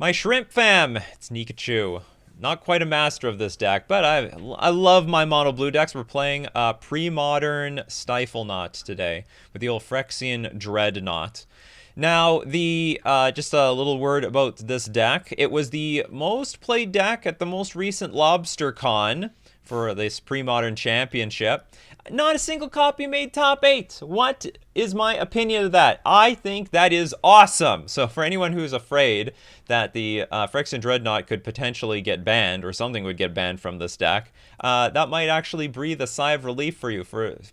My shrimp fam, it's Nikachu. Not quite a master of this deck, but I love my mono blue decks. We're playing Premodern Stiflenought today with the old Phyrexian Dreadnought. Now, the just a little word about this deck. It was the most played deck at the most recent Lobster Con for this Premodern Championship. Not a single copy made top 8. What is my opinion of that? I think that is awesome. So for anyone who's afraid that the Phyrexian Dreadnought could potentially get banned or something would get banned from this deck, that might actually breathe a sigh of relief for you,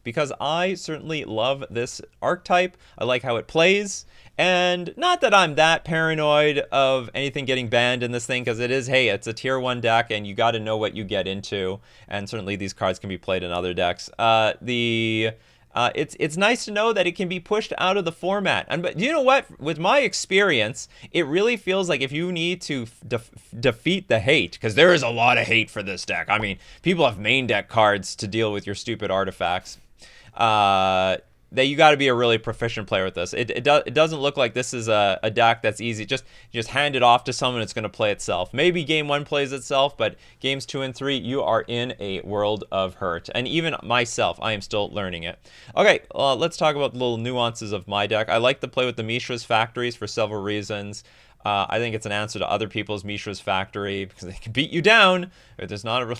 because I certainly love this archetype. I like how it plays. And not that I'm that paranoid of anything getting banned in this thing, because it is, hey, it's a tier 1 deck and you got to know what you get into. And certainly these cards can be played in other decks. It's nice to know that it can be pushed out of the format. But you know what? With my experience, it really feels like if you need to defeat the hate, because there is a lot of hate for this deck. I mean, people have main deck cards to deal with your stupid artifacts. That you got to be a really proficient player with this. It doesn't look like this is a deck that's easy. Just hand it off to someone, it's going to play itself. Maybe game 1 plays itself, but games 2 and 3, you are in a world of hurt. And even myself, I am still learning it. Okay, let's talk about the little nuances of my deck. I like to play with the Mishra's Factories for several reasons. I think it's an answer to other people's Mishra's Factory because they can beat you down. There's not a real...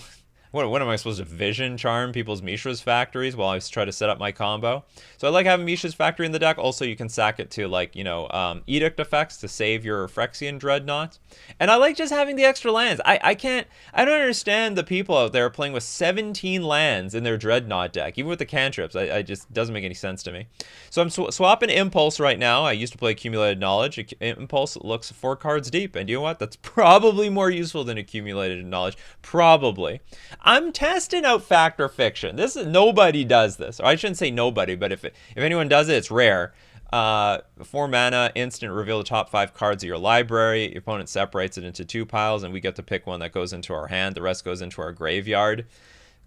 What am I supposed to vision charm people's Mishra's Factories while I try to set up my combo? So I like having Mishra's Factory in the deck. Also, you can sack it to, like, Edict effects to save your Phyrexian Dreadnought. And I like just having the extra lands. I don't understand the people out there playing with 17 lands in their Dreadnought deck, even with the cantrips. I just doesn't make any sense to me. So I'm swapping Impulse right now. I used to play Accumulated Knowledge. Impulse looks 4 cards deep. And you know what? That's probably more useful than Accumulated Knowledge. Probably. I'm testing out Fact or Fiction. Nobody does this. Or I shouldn't say nobody, but if anyone does it, it's rare. 4 mana, instant, reveal the top 5 cards of your library. Your opponent separates it into 2 piles, and we get to pick one that goes into our hand. The rest goes into our graveyard.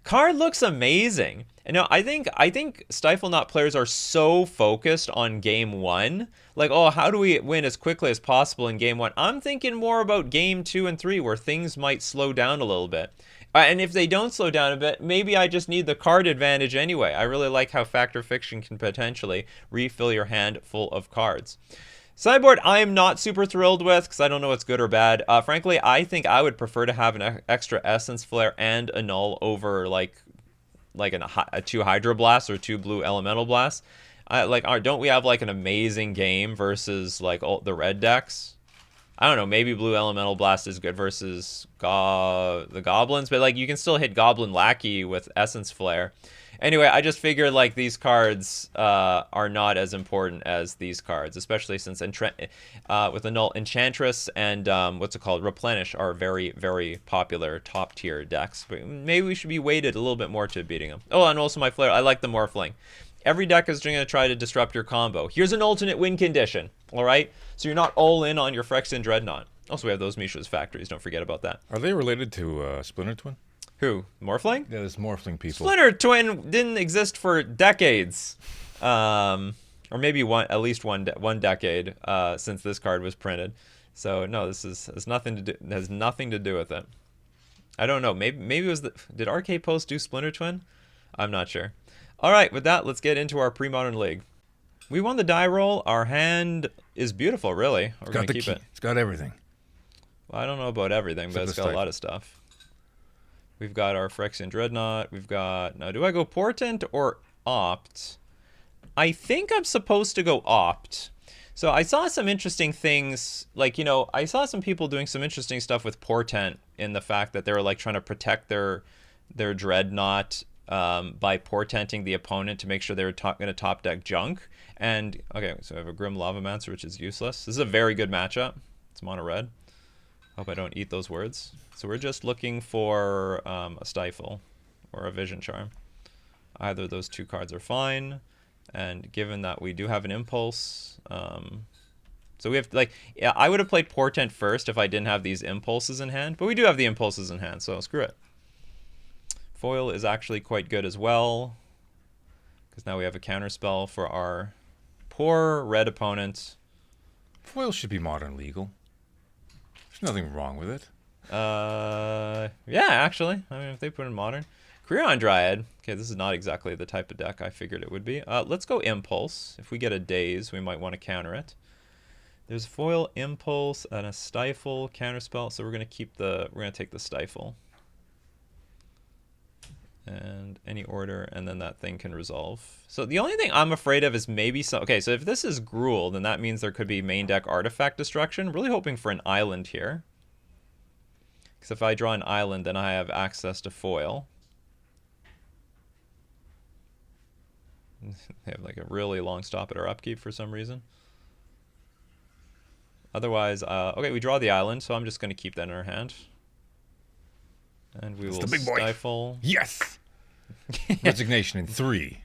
Card looks amazing. And now I think Stiflenought players are so focused on game 1. Like, oh, how do we win as quickly as possible in game 1? I'm thinking more about game 2 and 3, where things might slow down a little bit. And if they don't slow down a bit, maybe I just need the card advantage anyway. I really like how Fact or Fiction can potentially refill your hand full of cards. Sideboard, I am not super thrilled with because I don't know what's good or bad. Frankly, I think I would prefer to have an extra Essence Flare and a Null over like a 2 Hydro Blasts or 2 Blue Elemental Blasts. Don't we have like an amazing game versus like all the red decks? I don't know, maybe Blue Elemental Blast is good versus the Goblins, but like you can still hit Goblin Lackey with Essence Flare. Anyway, I just figured like these cards are not as important as these cards, especially since with the Null Enchantress and Replenish are very, very popular top tier decks. But maybe we should be weighted a little bit more to beating them. Oh, and also my Flare, I like the Morphling. Every deck is going to try to disrupt your combo. Here's an alternate win condition, all right? So you're not all in on your Phyrexian Dreadnought. Also, we have those Mishra's Factories. Don't forget about that. Are they related to Splinter Twin? Who? Morphling? Yeah, there's Morphling people. Splinter Twin didn't exist for decades. Or maybe at least one decade since this card was printed. So, no, this has nothing to do with it. I don't know. Maybe it was did RK Post do Splinter Twin? I'm not sure. All right, with that, let's get into our Premodern League. We won the die roll. Our hand is beautiful, really. We're going to keep it. It's got everything. Well, I don't know about everything, but it's got a lot of stuff. We've got our Phyrexian Dreadnought. We've got... Now, do I go Portent or Opt? I think I'm supposed to go Opt. So I saw some interesting things. Like, I saw some people doing some interesting stuff with Portent in the fact that they were, like, trying to protect their Dreadnought by portenting the opponent to make sure they were going to top deck junk. And, okay, so I have a Grim Lavamancer, which is useless. This is a very good matchup. It's mono red. Hope I don't eat those words. So we're just looking for a Stifle or a Vision Charm. Either of those 2 cards are fine. And given that we do have an Impulse, so we have, yeah, I would have played Portent first if I didn't have these Impulses in hand. But we do have the Impulses in hand, so screw it. Foil is actually quite good as well, because now we have a counterspell for our poor red opponent. Foil should be modern legal. There's nothing wrong with it. Yeah, actually. I mean, if they put in Modern. Creon Dryad. Okay, this is not exactly the type of deck I figured it would be. Let's go Impulse. If we get a Daze, we might want to counter it. There's Foil, Impulse, and a Stifle counterspell, so we're gonna take the Stifle. And any order, and then that thing can resolve. So the only thing I'm afraid of is maybe some... Okay, so if this is Gruul, then that means there could be main deck artifact destruction. Really hoping for an island here. Because if I draw an island, then I have access to foil. They have like a really long stop at our upkeep for some reason. Otherwise, okay, we draw the island, so I'm just going to keep that in our hand. And we will stifle. Yes! Resignation in 3,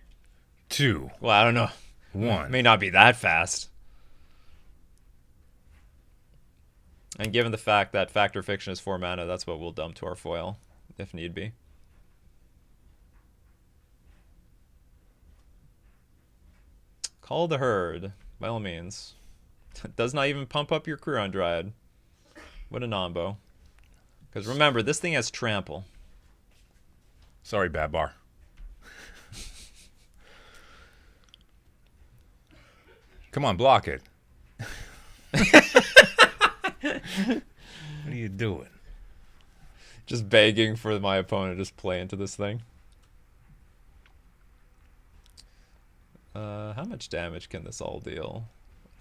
2, Well, I don't know. 1. It may not be that fast. And given the fact that Factor Fiction is 4 mana, that's what we'll dump to our foil, if need be. Call the Herd, by all means. Does not even pump up your Creon Dryad. What a nombo. Because remember, this thing has trample. Sorry, Babar. Come on, block it. What are you doing? Just begging for my opponent to just play into this thing. How much damage can this all deal?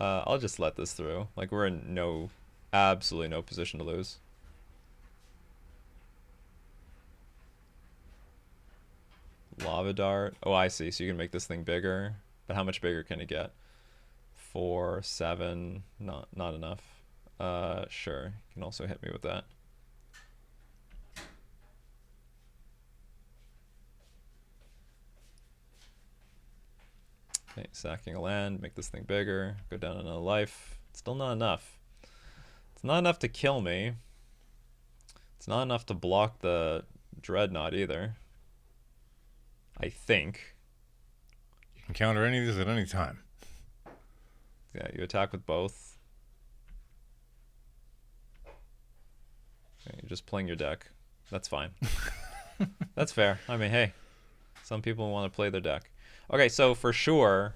I'll just let this through. Like, we're in absolutely no position to lose. Lava Dart. Oh, I see. So you can make this thing bigger. But how much bigger can it get? 4, 7. Not enough. Sure. You can also hit me with that. Okay, sacking a land, make this thing bigger, go down another life. It's still not enough. It's not enough to kill me. It's not enough to block the Dreadnought either. I think. You can counter any of these at any time. Yeah, you attack with both. Okay, you're just playing your deck. That's fine. That's fair. I mean, hey, some people want to play their deck. Okay, so for sure,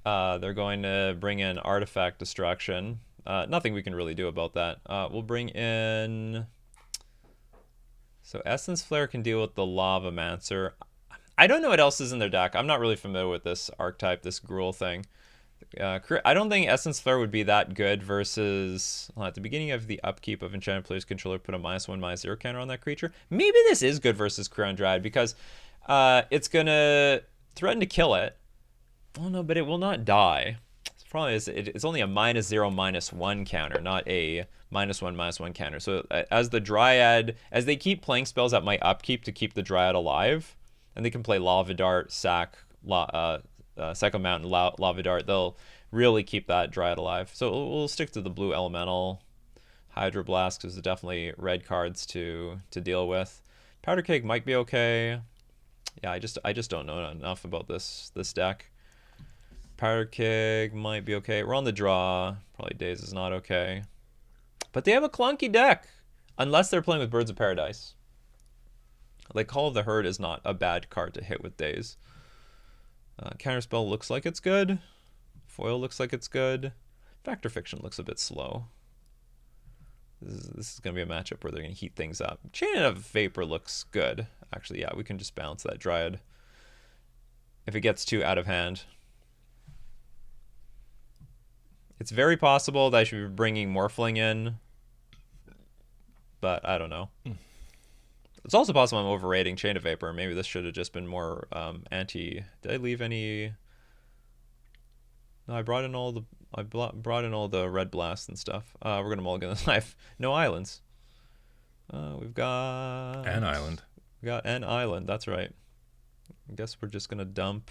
they're going to bring in Artifact Destruction. Nothing we can really do about that. We'll bring in... So Essence Flare can deal with the Lavamancer. I don't know what else is in their deck. I'm not really familiar with this archetype, this Gruul thing. I don't think Essence Flare would be that good versus... at the beginning of the upkeep of Enchanted Player's controller, put a -1/-0 counter on that creature. Maybe this is good versus Creon Dryad because it's going to threaten to kill it. Oh no, but it will not die. The problem is it's only a -0/-1 counter, not a -1/-1 counter. So as the Dryad, as they keep playing spells at my upkeep to keep the Dryad alive, and they can play Lava Dart, Sack, Psycho Mountain, Lava Dart, they'll really keep that Dryad alive. So we'll stick to the blue Elemental. Hydroblast, because there's definitely red cards to deal with. Powder Keg might be okay. Yeah, I just don't know enough about this deck. Powder Keg might be okay. We're on the draw. Probably Daze is not okay. But they have a clunky deck. Unless they're playing with Birds of Paradise. Like, Call of the Herd is not a bad card to hit with Daze. Counterspell looks like it's good. Foil looks like it's good. Factor Fiction looks a bit slow. This is going to be a matchup where they're going to heat things up. Chain of Vapor looks good. Actually, yeah, we can just bounce that Dryad if it gets too out of hand. It's very possible that I should be bringing Morphling in, but I don't know. It's also possible I'm overrating Chain of Vapor. Maybe this should have just been more anti... Did I leave any... No, I brought in all the Red Blast and stuff. We're going to mulligan this life. No islands. We've got... An island. We got an island, that's right. I guess we're just going to dump...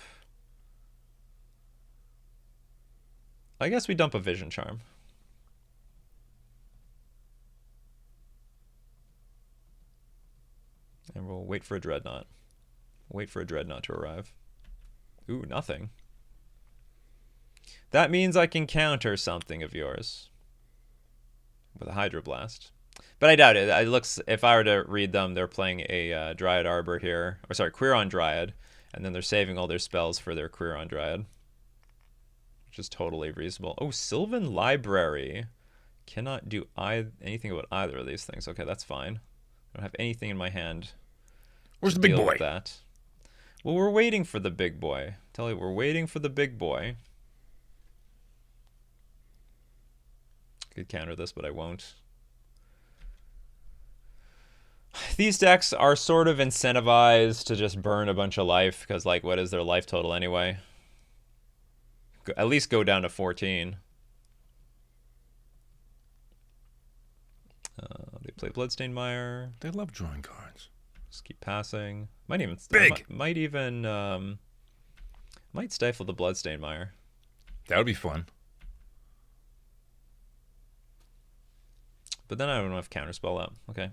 I guess we dump a Vision Charm. And we'll wait for a Dreadnought. Wait for a Dreadnought to arrive. Ooh, nothing. That means I can counter something of yours. with a Hydroblast. But I doubt it. It looks, if I were to read them, they're playing a Dryad Arbor here. Or sorry, Quirion Dryad. And then they're saving all their spells for their Quirion Dryad. Which is totally reasonable. Oh, Sylvan Library. Cannot do anything about either of these things. Okay, that's fine. I don't have anything in my hand. Where's the big boy? That. Well, we're waiting for the big boy. Tell you, we're waiting for the big boy. Could counter this, but I won't. These decks are sort of incentivized to just burn a bunch of life, because, like, what is their life total anyway? At least go down to 14. They play Bloodstained Mire. They love drawing cards. Just keep passing. Might even big. Might even might stifle the Bloodstained Mire. That would be fun. But then I don't have Counterspell up. Okay.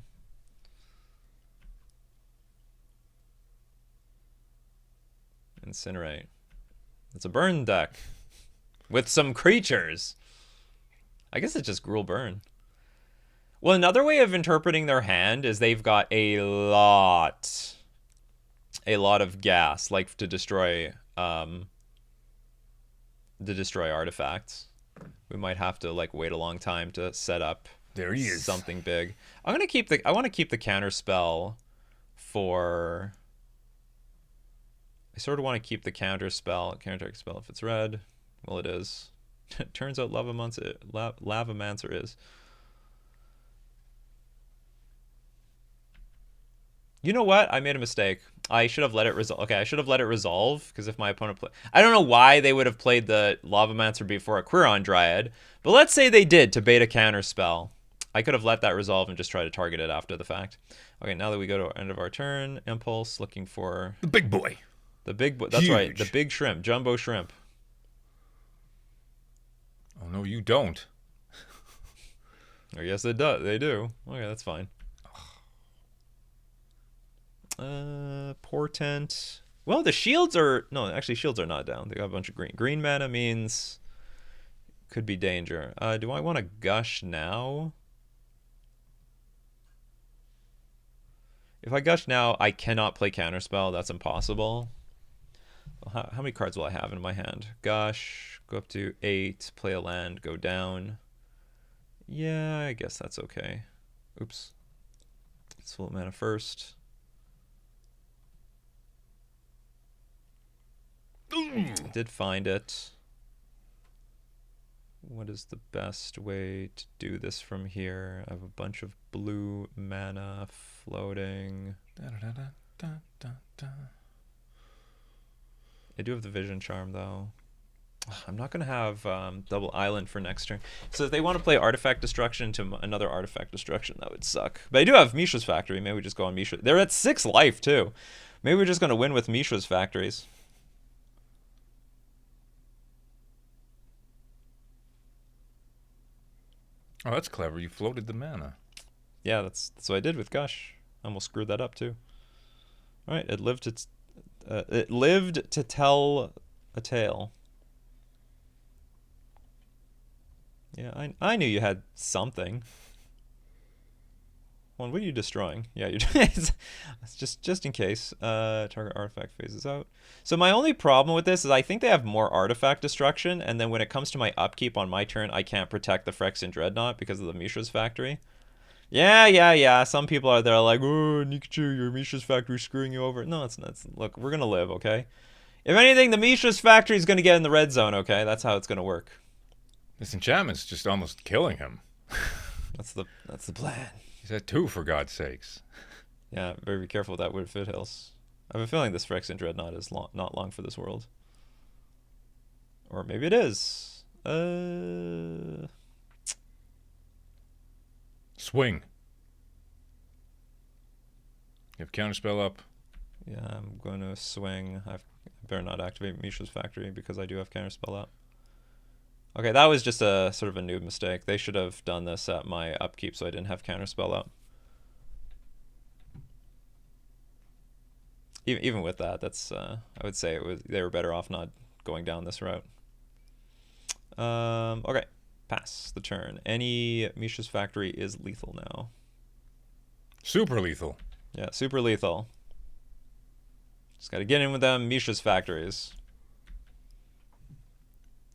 Incinerate. It's a burn deck with some creatures. I guess it's just Gruul Burn. Well, another way of interpreting their hand is they've got a lot of gas, like to destroy artifacts. We might have to like wait a long time to set up there he is. Something big. I want to keep the counter spell for. I sort of want to keep the counter spell if it's red. Well, it is. It turns out Lavamancer is. You know what? I made a mistake. I should have let it resolve. Okay, I should have let it resolve, because if my opponent I don't know why they would have played the Lavamancer before a Quirion Dryad, but let's say they did to bait a counter spell. I could have let that resolve and just try to target it after the fact. Okay, now that we go to the end of our turn, Impulse, looking for... the big boy. The big boy. That's huge. Right, the big shrimp. Jumbo shrimp. Oh, no, you don't. Or yes, they do. Okay, that's fine. Portent. Well, the shields are... No, actually, shields are not down. They got a bunch of green. Green mana means... could be danger. Do I want to gush now? If I gush now, I cannot play Counterspell. That's impossible. Well, how many cards will I have in my hand? Gush. Go up to 8. Play a land. Go down. Yeah, I guess that's okay. Oops. Let's full mana first. I did find it. What is the best way to do this from here? I have a bunch of blue mana floating. I do have the Vision Charm, though. I'm not going to have double Island for next turn. So if they want to play Artifact Destruction to another Artifact Destruction, that would suck. But I do have Mishra's Factory. Maybe we just go on Mishra. They're at 6 life, too. Maybe we're just going to win with Mishra's Factories. Oh, that's clever. You floated the mana. Yeah, that's what I did with Gush. I almost screwed that up too. All right, it lived to tell a tale. Yeah, I knew you had something. Well, what are you destroying? Yeah, you're it's just in case. Target artifact phases out. So my only problem with this is I think they have more artifact destruction, and then when it comes to my upkeep on my turn, I can't protect the Phyrexian Dreadnought because of the Mishra's Factory. Yeah. Some people are there like, oh, Nikachu, your Mishra's Factory screwing you over. No, it's not. Look, we're gonna live, okay? If anything, the Mishra's Factory is gonna get in the red zone, okay? That's how it's gonna work. This enchantment's just almost killing him. That's the plan. He's at 2, for God's sakes. Yeah, very careful with that Wood Foothills. I have a feeling this Phyrexian Dreadnought is not long for this world. Or maybe it is. Swing. You have Counterspell up. Yeah, I'm going to swing. I better not activate Mishra's Factory because I do have Counterspell up. Okay, that was just a sort of a noob mistake. They should have done this at my upkeep so I didn't have Counterspell up. Even with that, that's I would say they were better off not going down this route. Okay. Pass the turn. Any Mishra's Factory is lethal now. Super lethal. Yeah, super lethal. Just got to get in with them Mishra's Factories.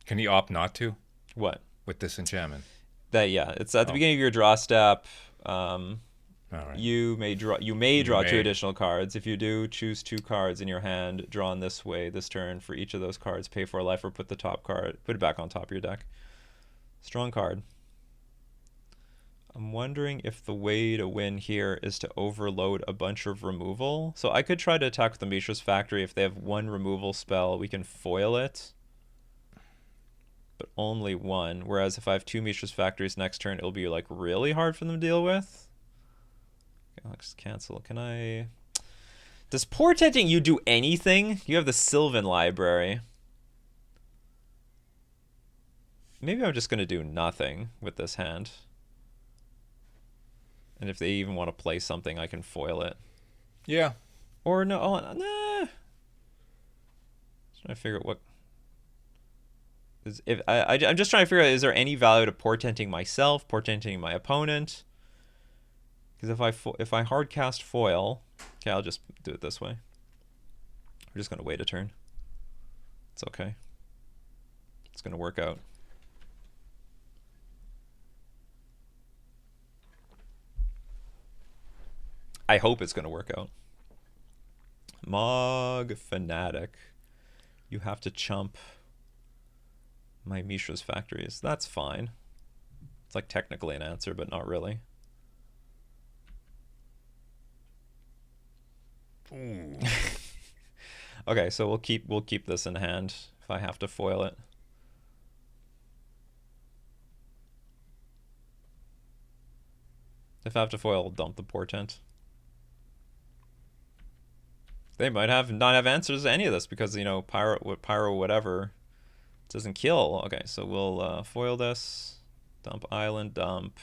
Can he opt not to What? with this enchantment? That yeah, it's at the beginning of your draw step. All right. You may draw 2 additional cards. If you do, choose 2 cards in your hand drawn this way this turn. For each of those cards, pay for a life or put it back on top of your deck. Strong card. I'm wondering if the way to win here is to overload a bunch of removal. So I could try to attack with the Mishra's Factory. If they have 1 removal spell, we can foil it. But only 1. Whereas if I have 2 Mishra's Factories next turn, it'll be like really hard for them to deal with. Okay, I'll just cancel. Can I... Does Portenting you do anything? You have the Sylvan Library. Maybe I'm just going to do nothing with this hand. And if they even want to play something, I can foil it. Yeah. Or no, oh, nah. Just trying to figure out what... I'm just trying to figure out, is there any value to Portenting myself, Portenting my opponent? Because if I hard cast foil... Okay, I'll just do it this way. We're just going to wait a turn. It's okay. It's going to work out. I hope it's going to work out. Mog Fanatic. You have to chump my Mishra's Factories. That's fine. It's like technically an answer, but not really. Ooh. Okay, so we'll keep this in hand if I have to foil it. If I have to foil, I'll dump the Portent. They might not have answers to any of this because, you know, pyro whatever doesn't kill. Okay, so we'll foil this, dump island, dump.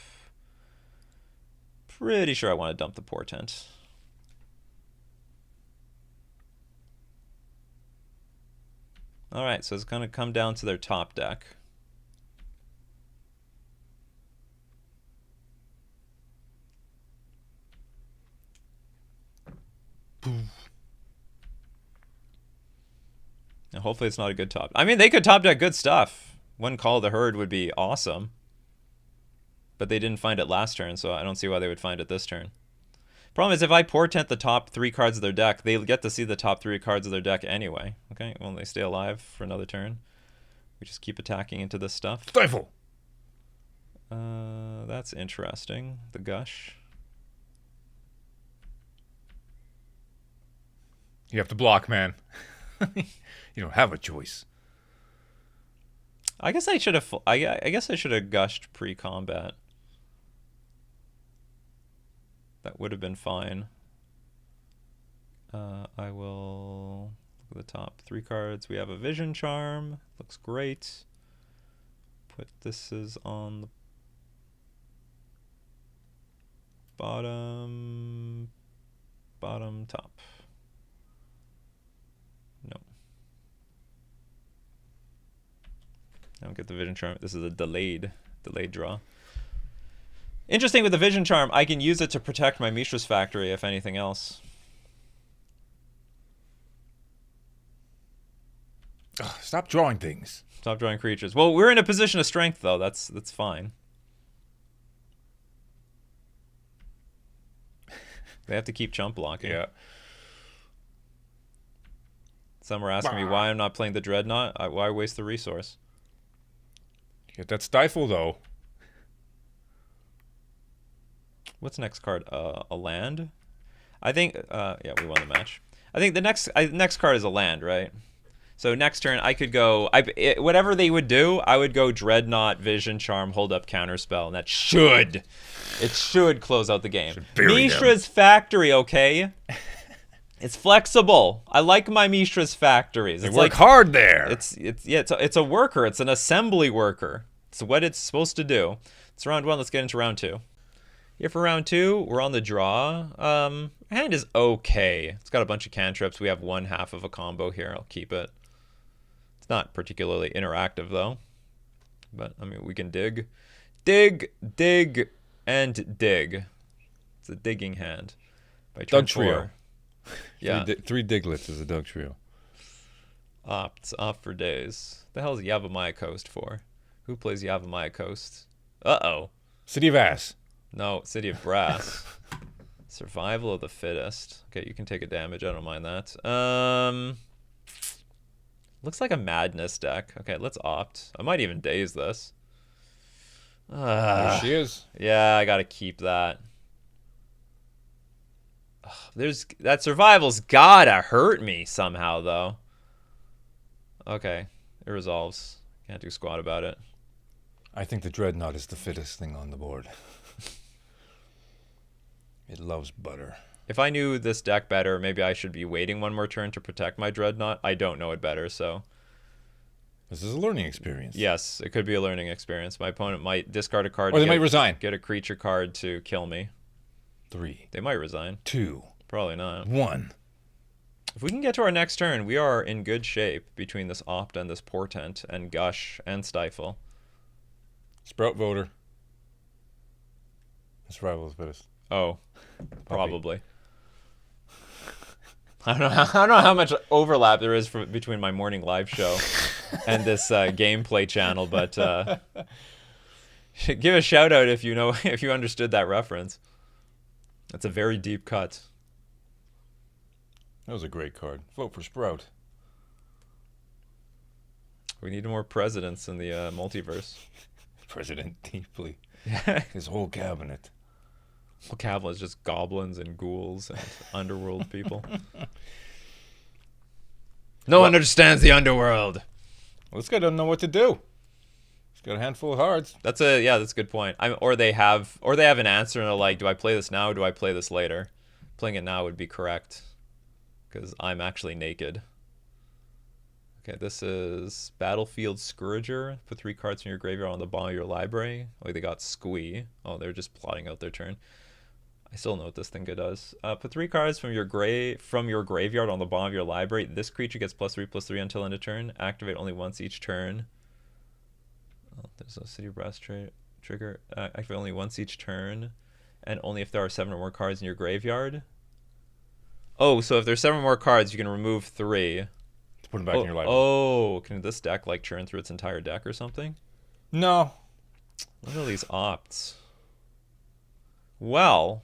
Pretty sure I want to dump the Portent. All right, so it's going to come down to their top deck. And hopefully it's not a good top. I mean, they could top deck good stuff. One Call of the Herd would be awesome. But they didn't find it last turn, so I don't see why they would find it this turn. Problem is, if I Portent the top 3 cards of their deck, they get to see the top 3 cards of their deck anyway. Okay, well, they stay alive for another turn. We just keep attacking into this stuff. Stifle! That's interesting. The Gush. You have to block, man. You don't have a choice. I guess I should have. I guess I should have gushed pre-combat. That would have been fine. I will look at the top 3 cards. We have a Vision Charm. Looks great. Put this is on the bottom top. No. I don't get the Vision Charm. This is a delayed draw. Interesting with the Vision Charm, I can use it to protect my Mishra's Factory, if anything else. Ugh, stop drawing things. Stop drawing creatures. Well, we're in a position of strength, though. That's fine. They have to keep chump blocking. Yeah. Some are asking me why I'm not playing the Dreadnought. Why waste the resource? Get that Stifle, though. What's next card? A land? I think, yeah, we won the match. I think the next card is a land, right? So next turn, I could go, whatever they would do, I would go Dreadnought, Vision Charm, hold up, Counterspell, and that should close out the game. Mishra's Factory, okay? It's flexible. I like my Mishra's Factories. They work hard there. It's a worker. It's an assembly worker. It's what it's supposed to do. It's round 1. Let's get into round 2. Here for round 2, we're on the draw. Hand is okay. It's got a bunch of cantrips. We have 1/2 of a combo here. I'll keep it. It's not particularly interactive, though. But, I mean, we can dig. Dig, dig, and dig. It's a digging hand. By turn Doug Trio. 4. Yeah. Three Diglets is a Doug Trio. Opts. Opt for days. The hell is Yavimaya Coast for? Who plays Yavimaya Coast? Uh-oh. City of Ass. No, City of Brass. Survival of the fittest. Okay, you can take a damage. I don't mind that. Looks like a madness deck. Okay, let's opt. I might even daze this. There she is. Yeah, I gotta keep that. There's that survival's gotta hurt me somehow though. Okay, it resolves. Can't do squat about it. I think the Dreadnought is the fittest thing on the board. It loves butter. If I knew this deck better, maybe I should be waiting one more turn to protect my Dreadnought. I don't know it better, so... This is a learning experience. Yes, it could be a learning experience. My opponent might discard a card Or they might resign. Get a creature card to kill me. 3. They might resign. 2. Probably not. 1. If we can get to our next turn, we are in good shape between this Opt and this Portent and Gush and Stifle. Sprout Voter. Survival is fittest. Oh, probably. I don't know how much overlap there is between my morning live show and this gameplay channel, but give a shout out if you know if you understood that reference. That's a very deep cut. That was a great card. Vote for Sprout. We need more presidents in the multiverse. President deeply. His whole cabinet. Well, Cavalry is just goblins and ghouls and underworld people. No one understands the underworld. Well, this guy doesn't know what to do. He's got a handful of cards. That's a good point. Or they have an answer and they're like, do I play this now or do I play this later? Playing it now would be correct because I'm actually naked. Okay, this is Battlefield Scourger. Put 3 cards from your graveyard on the bottom of your library. Oh, they got Squee. Oh, they're just plotting out their turn. I still know what this thing does. Put 3 cards from your graveyard on the bottom of your library. This creature gets +3/+3 until end of turn. Activate only once each turn. Oh, there's a City of Brass trigger. Activate only once each turn, and only if there are 7 or more cards in your graveyard. Oh, so if there's 7 or more cards, you can remove 3. To put them back in your library. Oh, can this deck like churn through its entire deck or something? No. Look at all these opts. Well,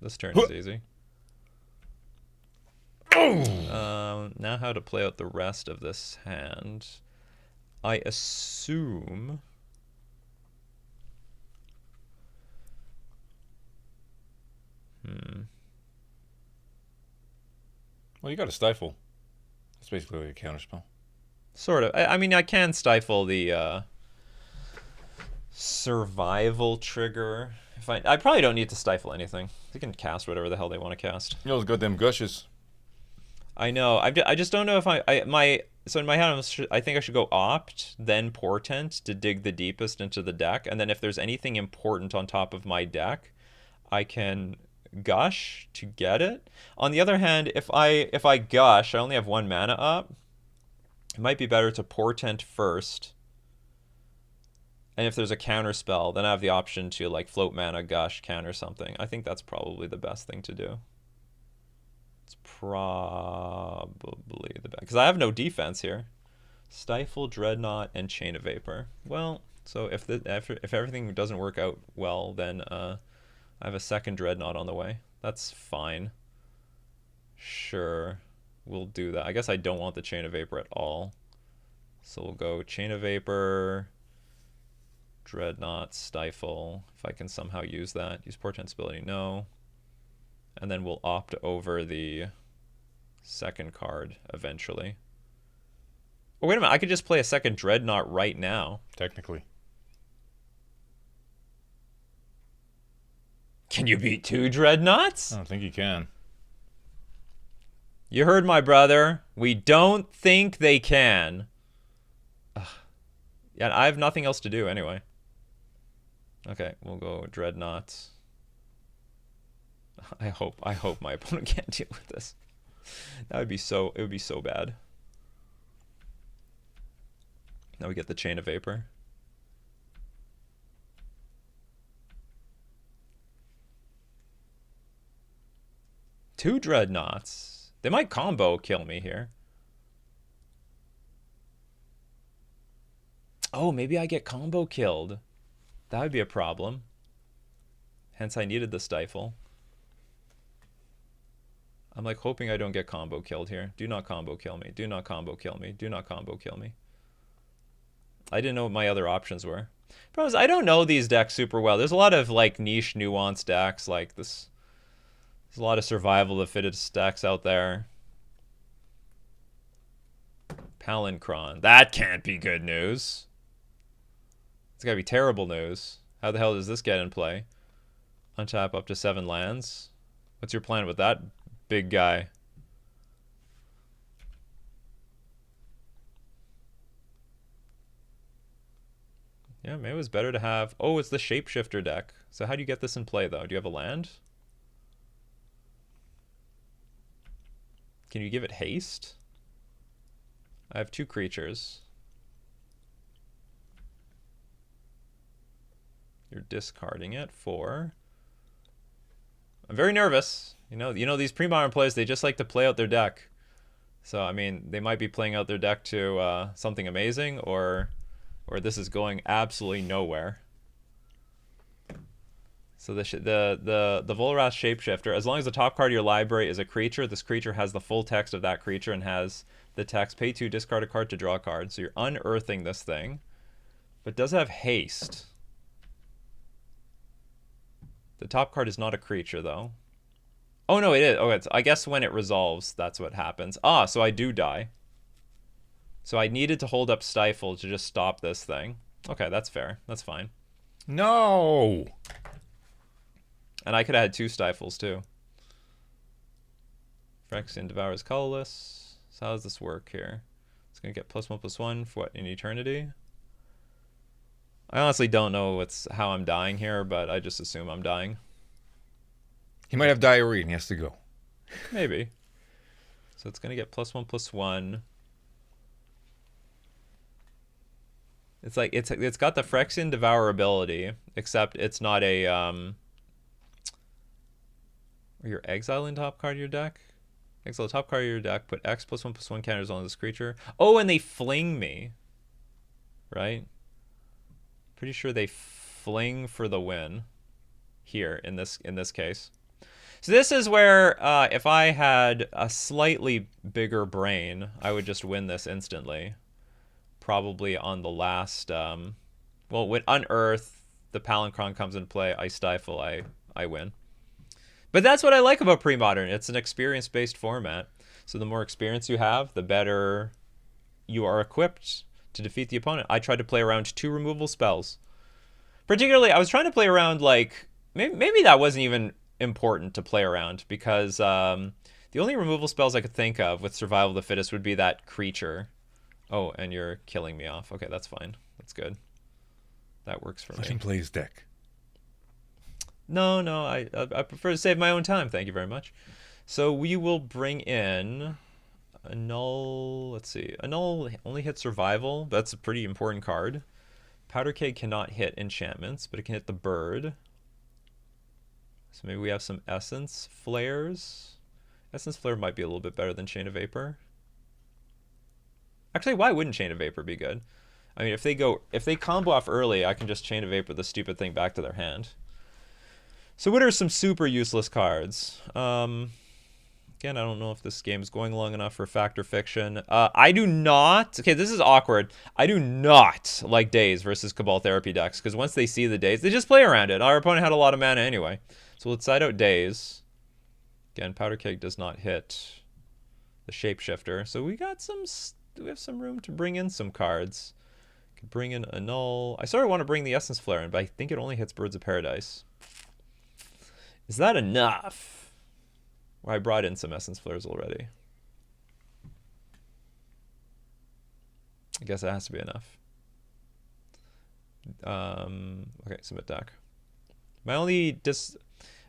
this turn is easy. Now how to play out the rest of this hand. I assume... Well, you got to Stifle. It's basically like a counterspell. Sort of. I mean, I can stifle the survival trigger. I probably don't need to stifle anything. They can cast whatever the hell they want to cast. You know those goddamn gushes. I know. I just don't know if so in my head, I think I should go Opt, then Portent to dig the deepest into the deck, and then if there's anything important on top of my deck, I can Gush to get it. On the other hand, if I Gush, I only have 1 mana up. It might be better to Portent first. And if there's a counter spell, then I have the option to like float mana, Gush, counter something. I think that's probably the best thing to do. It's probably the best because I have no defense here. Stifle, Dreadnought, and Chain of Vapor. Well, so if everything doesn't work out well, then I have a second Dreadnought on the way. That's fine. Sure, we'll do that. I guess I don't want the Chain of Vapor at all. So we'll go Chain of Vapor, Dreadnought, Stifle. If I can somehow use that. Use Portent's ability, no. And then we'll opt over the second card eventually. Oh, wait a minute. I could just play a second Dreadnought right now. Technically. Can you beat 2 Dreadnoughts? I don't think you can. You heard my brother. We don't think they can. Ugh. Yeah, I have nothing else to do anyway. Okay, we'll go Dreadnought. I hope my opponent can't deal with this. It would be so bad. Now we get the Chain of Vapor. Two Dreadnoughts. They might combo kill me here. Oh, maybe I get combo killed. That would be a problem. Hence, I needed the Stifle. I'm like hoping I don't get combo killed here. Do not combo kill me. Do not combo kill me. Do not combo kill me. I didn't know what my other options were. Problem is, I don't know these decks super well. There's a lot of like niche nuance decks like this. There's a lot of survival of the fittest decks out there. Palancron. That can't be good news. It's gotta be terrible news. How the hell does this get in play? Untap up to 7 lands. What's your plan with that big guy? Yeah, maybe it was better to have... Oh, it's the Shapeshifter deck. So how do you get this in play, though? Do you have a land? Can you give it haste? I have 2 creatures. You're discarding it for... I'm very nervous. You know these pre-modern players, they just like to play out their deck. So, I mean, they might be playing out their deck to something amazing, or this is going absolutely nowhere. So the Volrath Shapeshifter, as long as the top card of your library is a creature, this creature has the full text of that creature and has the text, pay 2, discard a card to draw a card. So you're unearthing this thing, but it does have haste. The top card is not a creature, though. Oh, no, it is. Oh, I guess when it resolves, that's what happens. Ah, so I do die. So I needed to hold up Stifle to just stop this thing. Okay, that's fair. That's fine. No! And I could have had 2 Stifles, too. Phyrexian Devour's colorless. So how does this work here? It's going to get +1/+1 for what, in eternity? I honestly don't know how I'm dying here, but I just assume I'm dying. He might have diarrhea and he has to go. Maybe. So it's going to get +1/+1. It's like it's got the Phyrexian Devour ability, except it's not a Or you're exiling top card of your deck? Exile the top card of your deck, put X +1/+1 counters on this creature. Oh, and they fling me. Right? Pretty sure they fling for the win here in this case. So this is where if I had a slightly bigger brain, I would just win this instantly. Probably on the last well, with Unearth, the Palancron comes into play, I Stifle, I win. But that's what I like about Premodern. It's an experience-based format. So the more experience you have, the better you are equipped to defeat the opponent. I tried to play around 2 removal spells. Particularly, I was trying to play around, like, maybe that wasn't even important to play around, because the only removal spells I could think of with Survival of the Fittest would be that creature. Oh, and you're killing me off. Okay, that's fine. That's good. That works for me. Let him play his deck. No, I prefer to save my own time. Thank you very much. So we will bring in a null. Let's see. A null only hits survival. That's a pretty important card. Powder Keg cannot hit enchantments, but it can hit the bird. So maybe we have some Essence Flares. Essence Flare might be a little bit better than Chain of Vapor. Actually, why wouldn't Chain of Vapor be good? I mean, if they combo off early, I can just Chain of Vapor the stupid thing back to their hand. So what are some super useless cards? Again, I don't know if this game is going long enough for fact or fiction. I do not... Okay, this is awkward. I do not like Daze versus Cabal Therapy decks, because once they see the Daze, they just play around it. Our opponent had a lot of mana anyway. So let's side out Daze. Again, Powder Keg does not hit the Shapeshifter. So we have some room to bring in some cards. Could bring in a null. I sort of want to bring the Essence Flare in, but I think it only hits Birds of Paradise. Is that enough? Well, I brought in some Essence Flares already. I guess it has to be enough. Okay, submit deck. My only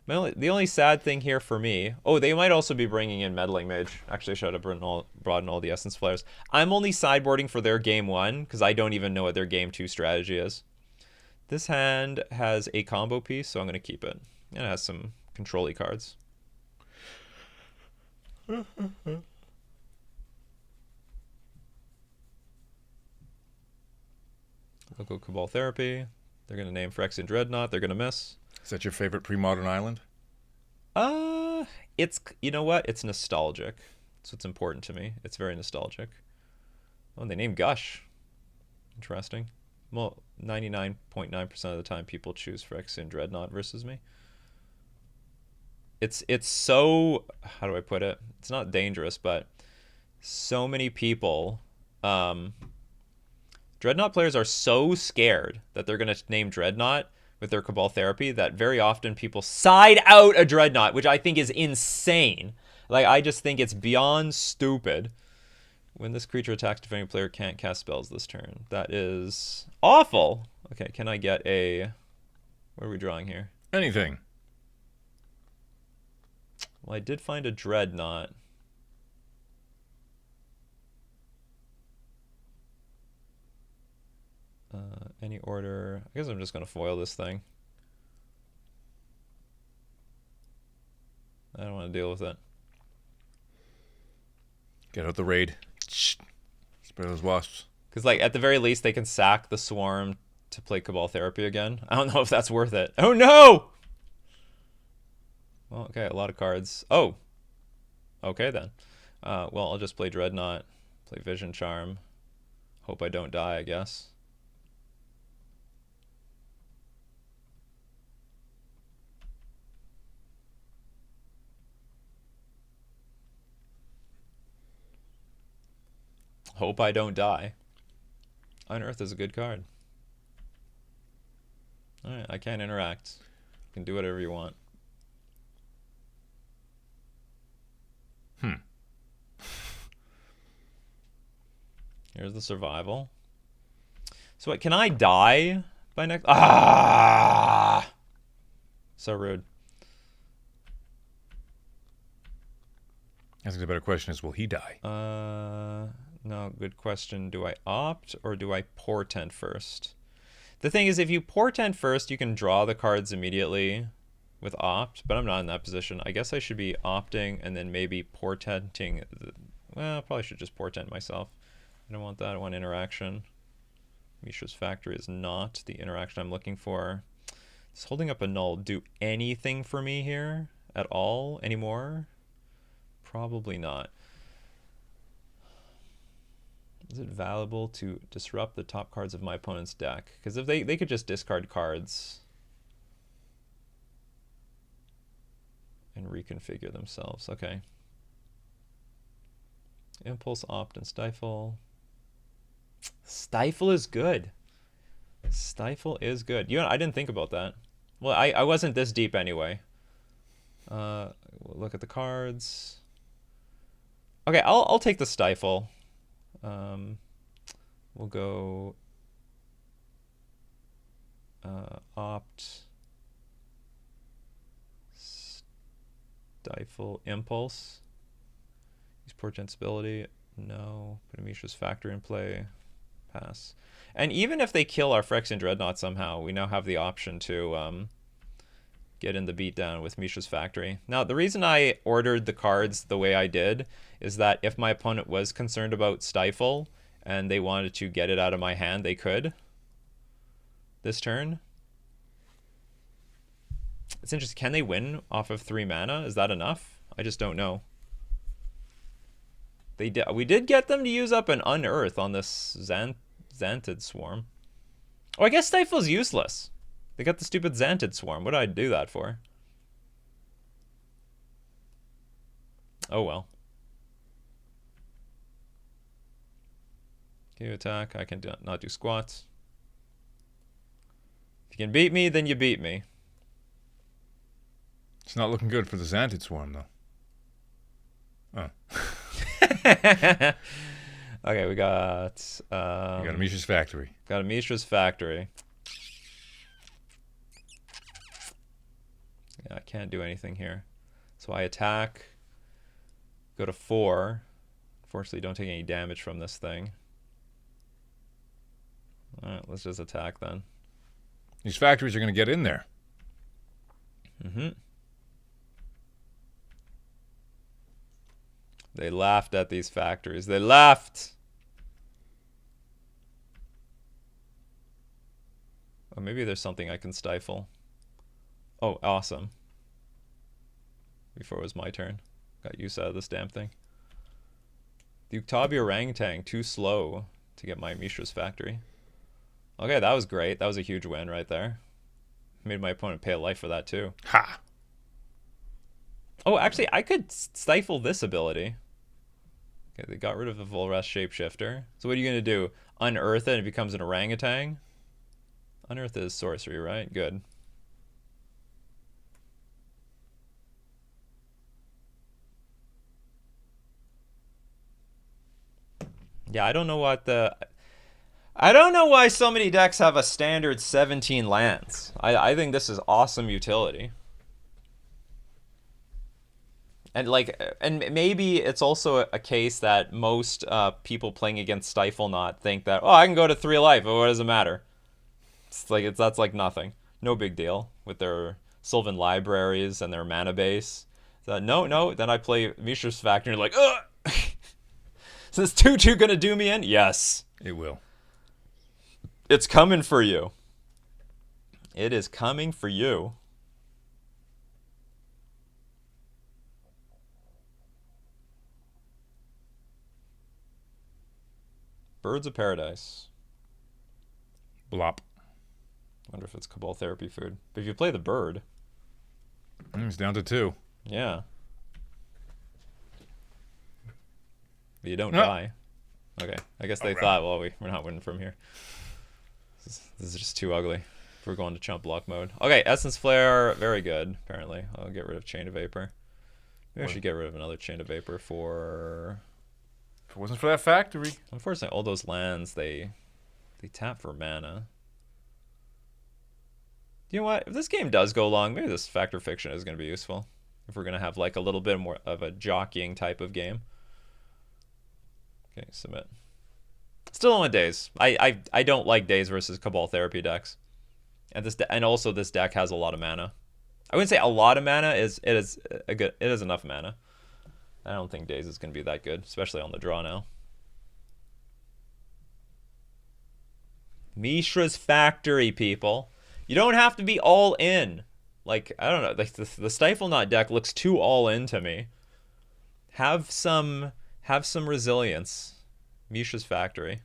The only sad thing here for me... Oh, they might also be bringing in Meddling Mage. Actually, I should have brought in all the Essence Flares. I'm only sideboarding for their game 1, because I don't even know what their game 2 strategy is. This hand has a combo piece, so I'm going to keep it. And it has some control-y cards. I'll go Cabal Therapy. They're going to name Phyrexian Dreadnought. They're going to miss. Is that your favorite pre-modern island? It's, you know what? It's nostalgic. That's what's important to me. It's very nostalgic. Oh, they named Gush. Interesting. Well, 99.9% of the time people choose Phyrexian Dreadnought versus me. It's so, how do I put it? It's not dangerous, but so many people, Dreadnought players are so scared that they're going to name Dreadnought with their Cabal Therapy that very often people side out a Dreadnought, which I think is insane. Like, I just think it's beyond stupid. When this creature attacks, defending player can't cast spells this turn. That is awful. Okay, can I get a... What are we drawing here? Anything. Well, I did find a Dreadnought. Any order. I guess I'm just going to foil this thing. I don't want to deal with it. Get out the raid. Spare those wasps. Because, like, at the very least, they can sack the Swarm to play Cabal Therapy again. I don't know if that's worth it. Oh, no! Well, okay, a lot of cards. Oh! Okay, then. Well, I'll just play Dreadnought. Play Vision Charm. Hope I don't die, I guess. Hope I don't die. Unearth is a good card. Alright, I can't interact. You can do whatever you want. Here's the survival. So what, can I die by next... Ah! So rude. I think the better question is, will he die? No, good question. Do I opt or do I portent first? The thing is, if you portent first, you can draw the cards immediately with opt, but I'm not in that position. I guess I should be opting and then maybe portenting. Well, I probably should just portent myself. I don't want that. I want interaction. Mishra's Factory is not the interaction I'm looking for. Does holding up a null do anything for me here at all anymore? Probably not. Is it valuable to disrupt the top cards of my opponent's deck? Because if they could just discard cards and reconfigure themselves. Okay. Impulse, opt, and stifle. Stifle is good. Stifle is good. You know, I didn't think about that. Well, I wasn't this deep anyway. We'll look at the cards. Okay, I'll take the stifle. We'll go opt, stifle, impulse. Use portent ability. No. Put Mishra's Factory in play. Pass. And even if they kill our Phyrexian Dreadnought somehow, we now have the option to get in the beatdown with Mishra's Factory. Now, the reason I ordered the cards the way I did is that if my opponent was concerned about Stifle and they wanted to get it out of my hand, they could. This turn. It's interesting. Can they win off of 3 mana? Is that enough? I just don't know. We did get them to use up an Unearth on this Xantid Swarm. Oh, I guess Stifle's useless. They got the stupid Xantid Swarm. What did I do that for? Oh well. Can you attack? I can not do squats. If you can beat me, then you beat me. It's not looking good for the Xantid Swarm, though. Oh. Okay, we got... you got a Mishra's Factory. Got a Mishra's Factory. Yeah, Can't do anything here. So I attack. Go to 4. Unfortunately, don't take any damage from this thing. Alright, let's just attack then. These factories are going to get in there. Mm-hmm. They laughed at these factories. They laughed! Oh, maybe there's something I can stifle. Oh, awesome. Before it was my turn. Got use out of this damn thing. The Uktabi Orangutan, too slow to get my Mishra's factory. Okay, that was great. That was a huge win right there. Made my opponent pay a life for that too. Ha! Oh, actually, I could stifle this ability. Okay, they got rid of the Volrath Shapeshifter. So what are you going to do? Unearth it and it becomes an orangutan? Unearth is sorcery, right? Good. Yeah, I don't know what the... I don't know why so many decks have a standard 17 lands. I think this is awesome utility. And maybe it's also a case that most people playing against Stiflenought think that, oh, I can go to 3 life, but what does it matter? That's like nothing. No big deal with their Sylvan libraries and their mana base. So, no. Then I play Mishra's Factory and like, ugh! Is this 2/2 gonna do me in? Yes. It will. It's coming for you. It is coming for you. Birds of Paradise. Blop. Wonder if it's Cabal Therapy food. But if you play the bird... It's down to 2. Yeah. But you don't die. Okay. I guess they thought, well, we're not winning from here. This is just too ugly. If we're going to chump block mode. Okay, Essence Flare, very good, apparently. I'll get rid of Chain of Vapor. Maybe I should get rid of another Chain of Vapor for... If it wasn't for that factory. Unfortunately, all those lands, they tap for mana. You know what? If this game does go long, maybe this Fact or Fiction is going to be useful. If we're going to have like a little bit more of a jockeying type of game. Okay, submit. Still on Daze. I don't like Daze versus Cabal Therapy decks. And also this deck has a lot of mana. I wouldn't say a lot of mana. It is enough mana. I don't think Daze is going to be that good, especially on the draw now. Mishra's Factory, people. You don't have to be all in. Like, I don't know. Like the Stiflenought deck looks too all in to me. Have some resilience. Mishra's Factory.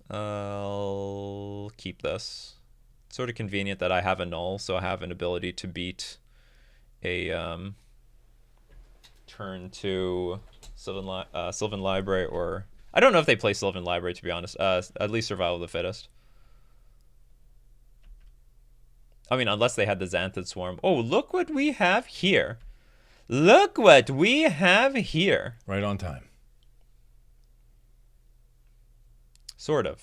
I'll keep this. Sort of convenient that I have a null, so I have an ability to beat a turn 2 Sylvan Library, or I don't know if they play Sylvan Library, to be honest. At least Survival of the Fittest. I mean, unless they had the Xanthid Swarm. Oh, look what we have here. Look what we have here. Right on time. Sort of.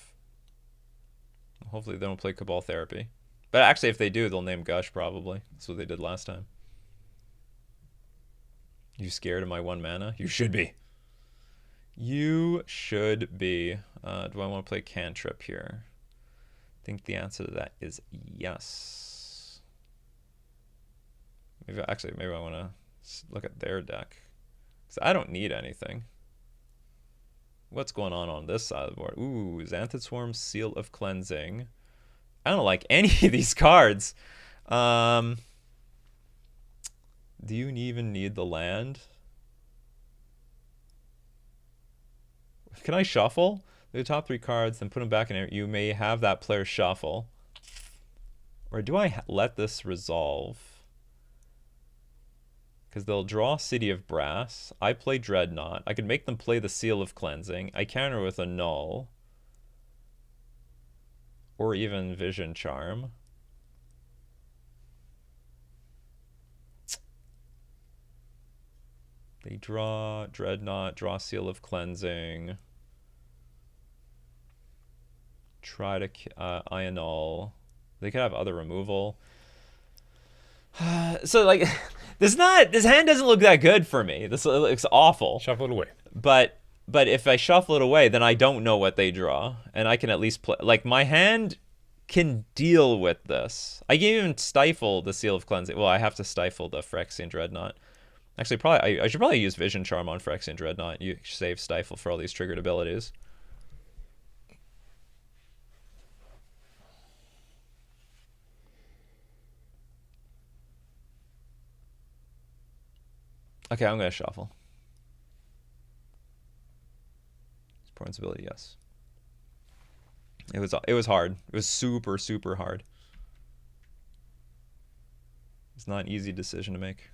Hopefully they don't play Cabal Therapy. But actually, if they do, they'll name Gush, probably. That's what they did last time. You scared of my 1 mana? You should be. You should be. Do I want to play Cantrip here? I think the answer to that is yes. Maybe I want to look at their deck. Because I don't need anything. What's going on this side of the board? Ooh, Xanthid Swarm, Seal of Cleansing. I don't like any of these cards. Do you even need the land? Can I shuffle the top 3 cards, then put them back in there? You may have that player shuffle. Or do I let this resolve? Because they'll draw City of Brass. I play Dreadnought. I could make them play the Seal of Cleansing. I counter with a Null. Or even Vision Charm. They draw Dreadnought, draw Seal of Cleansing. Try to I annul. They could have other removal. So like, this hand doesn't look that good for me. This looks awful. Shuffle it away. But if I shuffle it away, then I don't know what they draw, and I can at least play. Like, my hand can deal with this. I can even stifle the Seal of Cleansing. Well, I have to stifle the Phyrexian Dreadnought. Actually, I should probably use Vision Charm on Phyrexian Dreadnought. You save Stifle for all these triggered abilities. Okay, I'm gonna shuffle. Supportance ability, yes. It was hard. It was super, super hard. It's not an easy decision to make.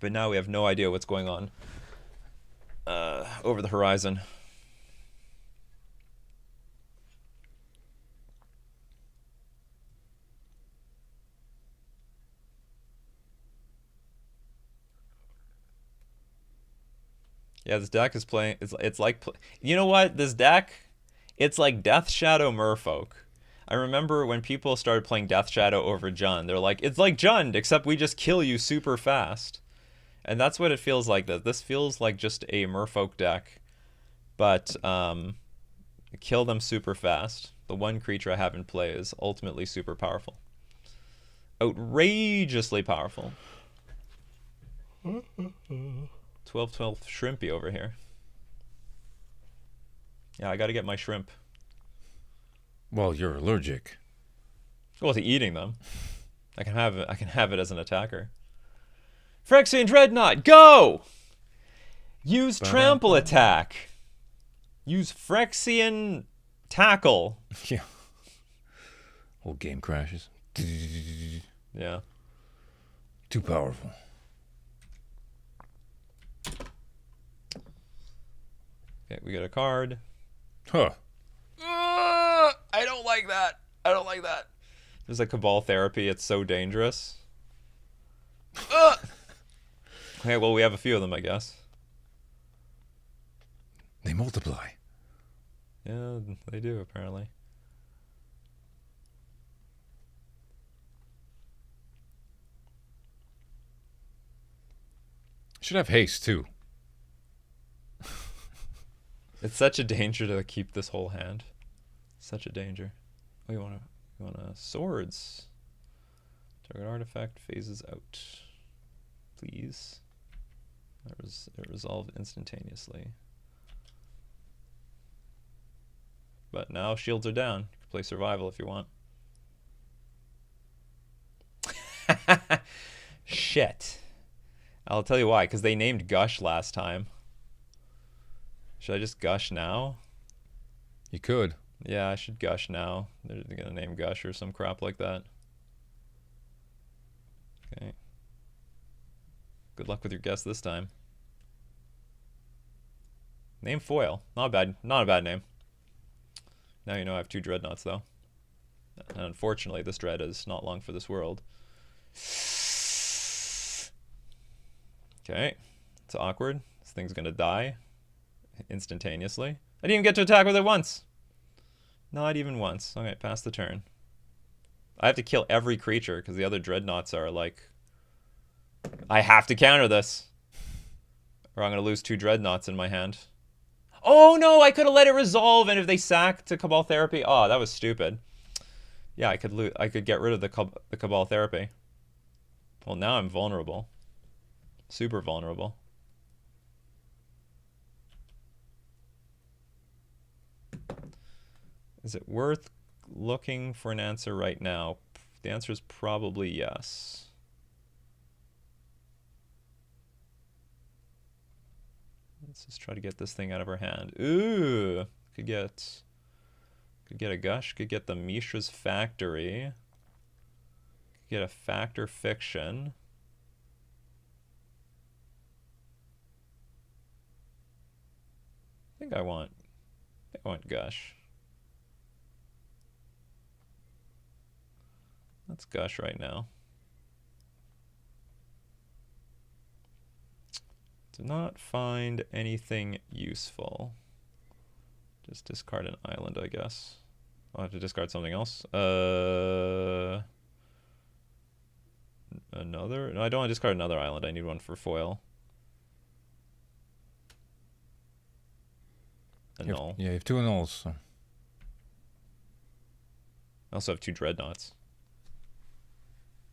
But now we have no idea what's going on over the horizon. Yeah, this deck is playing. It's like, you know what? This deck, it's like Death Shadow Merfolk. I remember when people started playing Death Shadow over Jund, they're like, it's like Jund, except we just kill you super fast. And that's what it feels like. This feels like just a Merfolk deck, but kill them super fast. The one creature I have in play is ultimately super powerful. Outrageously powerful. 12/12 shrimpy over here. Yeah, I gotta get my shrimp. Well, you're allergic. Well, to eating them. I can have it as an attacker. Phyrexian Dreadnought, go! Use trample attack. Use Phyrexian tackle. Yeah. Whole game crashes. Yeah. Too powerful. Okay, we get a card. Huh. I don't like that. I don't like that. There's a Cabal Therapy. It's so dangerous. Okay, well, we have a few of them, I guess. They multiply. Yeah, they do, apparently. Should have haste, too. It's such a danger to keep this whole hand. Such a danger. Oh, you wanna swords. Target artifact phases out. Please. It resolved instantaneously. But now shields are down. You can play survival if you want. Shit. I'll tell you why, because they named Gush last time. Should I just Gush now? You could. Yeah, I should Gush now. They're gonna name Gush or some crap like that. Okay. Good luck with your guess this time. Name Foil. Not a bad name. Now you know I have 2 Dreadnoughts, though. And unfortunately, this Dread is not long for this world. Okay. It's awkward. This thing's gonna die instantaneously. I didn't even get to attack with it once. Not even once. Okay, pass the turn. I have to kill every creature because the other Dreadnoughts are like... I have to counter this, or I'm going to lose 2 Dreadnoughts in my hand. Oh no, I could have let it resolve, and if they sacked to Cabal Therapy... Oh, that was stupid. Yeah, I could get rid of the Cabal Therapy. Well, now I'm vulnerable. Super vulnerable. Is it worth looking for an answer right now? The answer is probably yes. Let's just try to get this thing out of our hand. Ooh, could get a Gush, could get the Mishra's Factory, could get a Factor Fiction. I think I want Gush. Let's Gush right now. Did not find anything useful. Just discard an island, I guess. I'll have to discard something else. Another? No, I don't want to discard another island. I need one for foil. A null. Yeah, you have 2 nulls. So. I also have 2 dreadnoughts.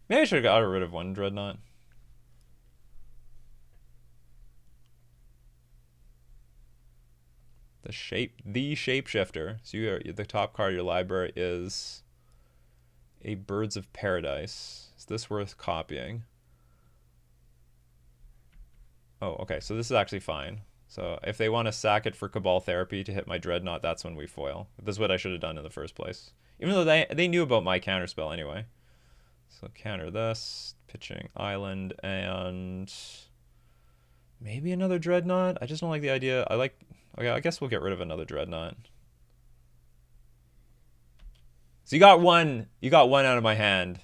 Maybe I should have got rid of 1 dreadnought. The shapeshifter. So the top card of your library is a Birds of Paradise. Is this worth copying? Oh, okay. So this is actually fine. So if they want to sack it for Cabal Therapy to hit my dreadnought, that's when we foil. This is what I should have done in the first place. Even though they knew about my counterspell anyway. So counter this, pitching island, and maybe another dreadnought. I just don't like the idea. Okay, I guess we'll get rid of another dreadnought. So you got one out of my hand,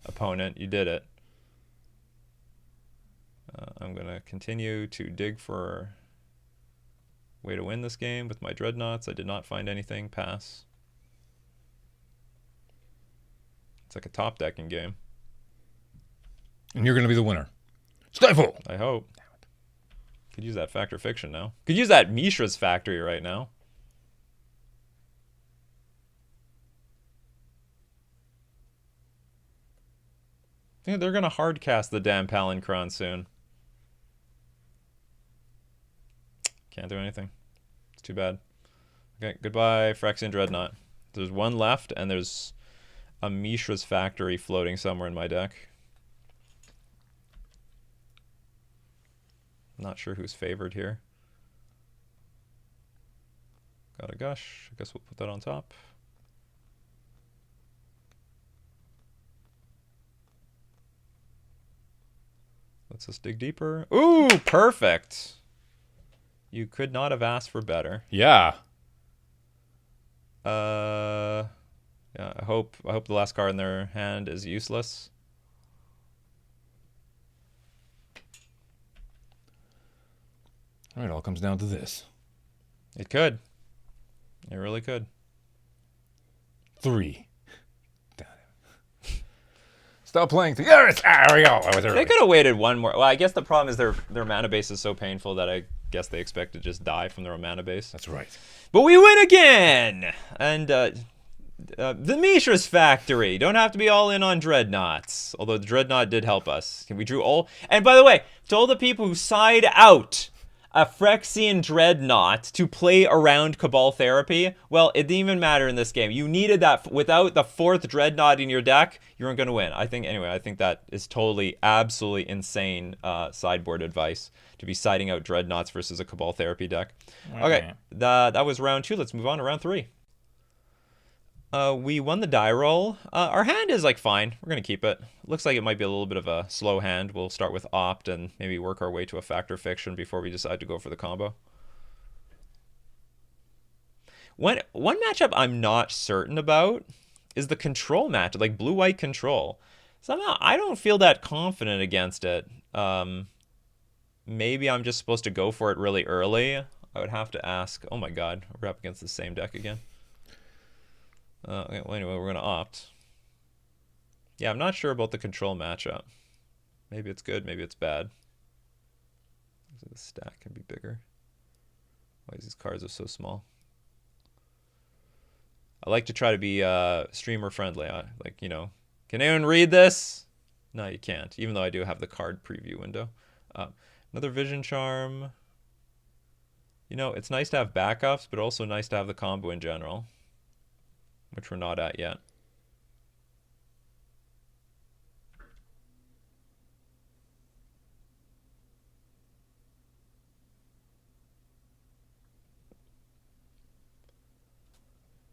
opponent. You did it. I'm gonna continue to dig for a way to win this game with my dreadnoughts. I did not find anything. Pass. It's like a top decking game. And you're gonna be the winner. Stifle! I hope. Could use that Factor Fiction now. Could use that Mishra's Factory right now. I think they're going to hardcast the damn Palincron soon. Can't do anything. It's too bad. Okay, goodbye, Phyrexian Dreadnought. There's 1 left, and there's a Mishra's Factory floating somewhere in my deck. Not sure who's favored here. Got a Gush. I guess we'll put that on top. Let's just dig deeper. Ooh, perfect. You could not have asked for better. Yeah. Yeah, I hope the last card in their hand is useless. All right, all comes down to this. It could. It really could. 3. Stop playing. There we go. They could have waited 1 more. Well, I guess the problem is their mana base is so painful that I guess they expect to just die from their own mana base. That's right. But we win again! And the Mishra's Factory. Don't have to be all in on Dreadnoughts. Although the Dreadnought did help us. We drew all... And by the way, to all the people who side out a Phyrexian Dreadnought to play around Cabal Therapy, well, it didn't even matter in this game. You needed that. Without the 4th Dreadnought in your deck, you weren't going to win. I think that is totally, absolutely insane sideboard advice to be siding out Dreadnoughts versus a Cabal Therapy deck. Okay, that was round 2. Let's move on to round 3. We won the die roll. Our hand is fine. We're going to keep it. Looks like it might be a little bit of a slow hand. We'll start with Opt and maybe work our way to a Factor Fiction before we decide to go for the combo. One matchup I'm not certain about is the control matchup, blue-white control. Somehow I don't feel that confident against it. Maybe I'm just supposed to go for it really early. I would have to ask. Oh my god, we're up against the same deck again. Okay, well, anyway, we're going to Opt. Yeah, I'm not sure about the control matchup. Maybe it's good, maybe it's bad. The stack can be bigger. Why these cards are so small? I like to try to be streamer friendly. Can anyone read this? No, you can't, even though I do have the card preview window. Another Vision Charm. It's nice to have backups, but also nice to have the combo in general, which we're not at yet.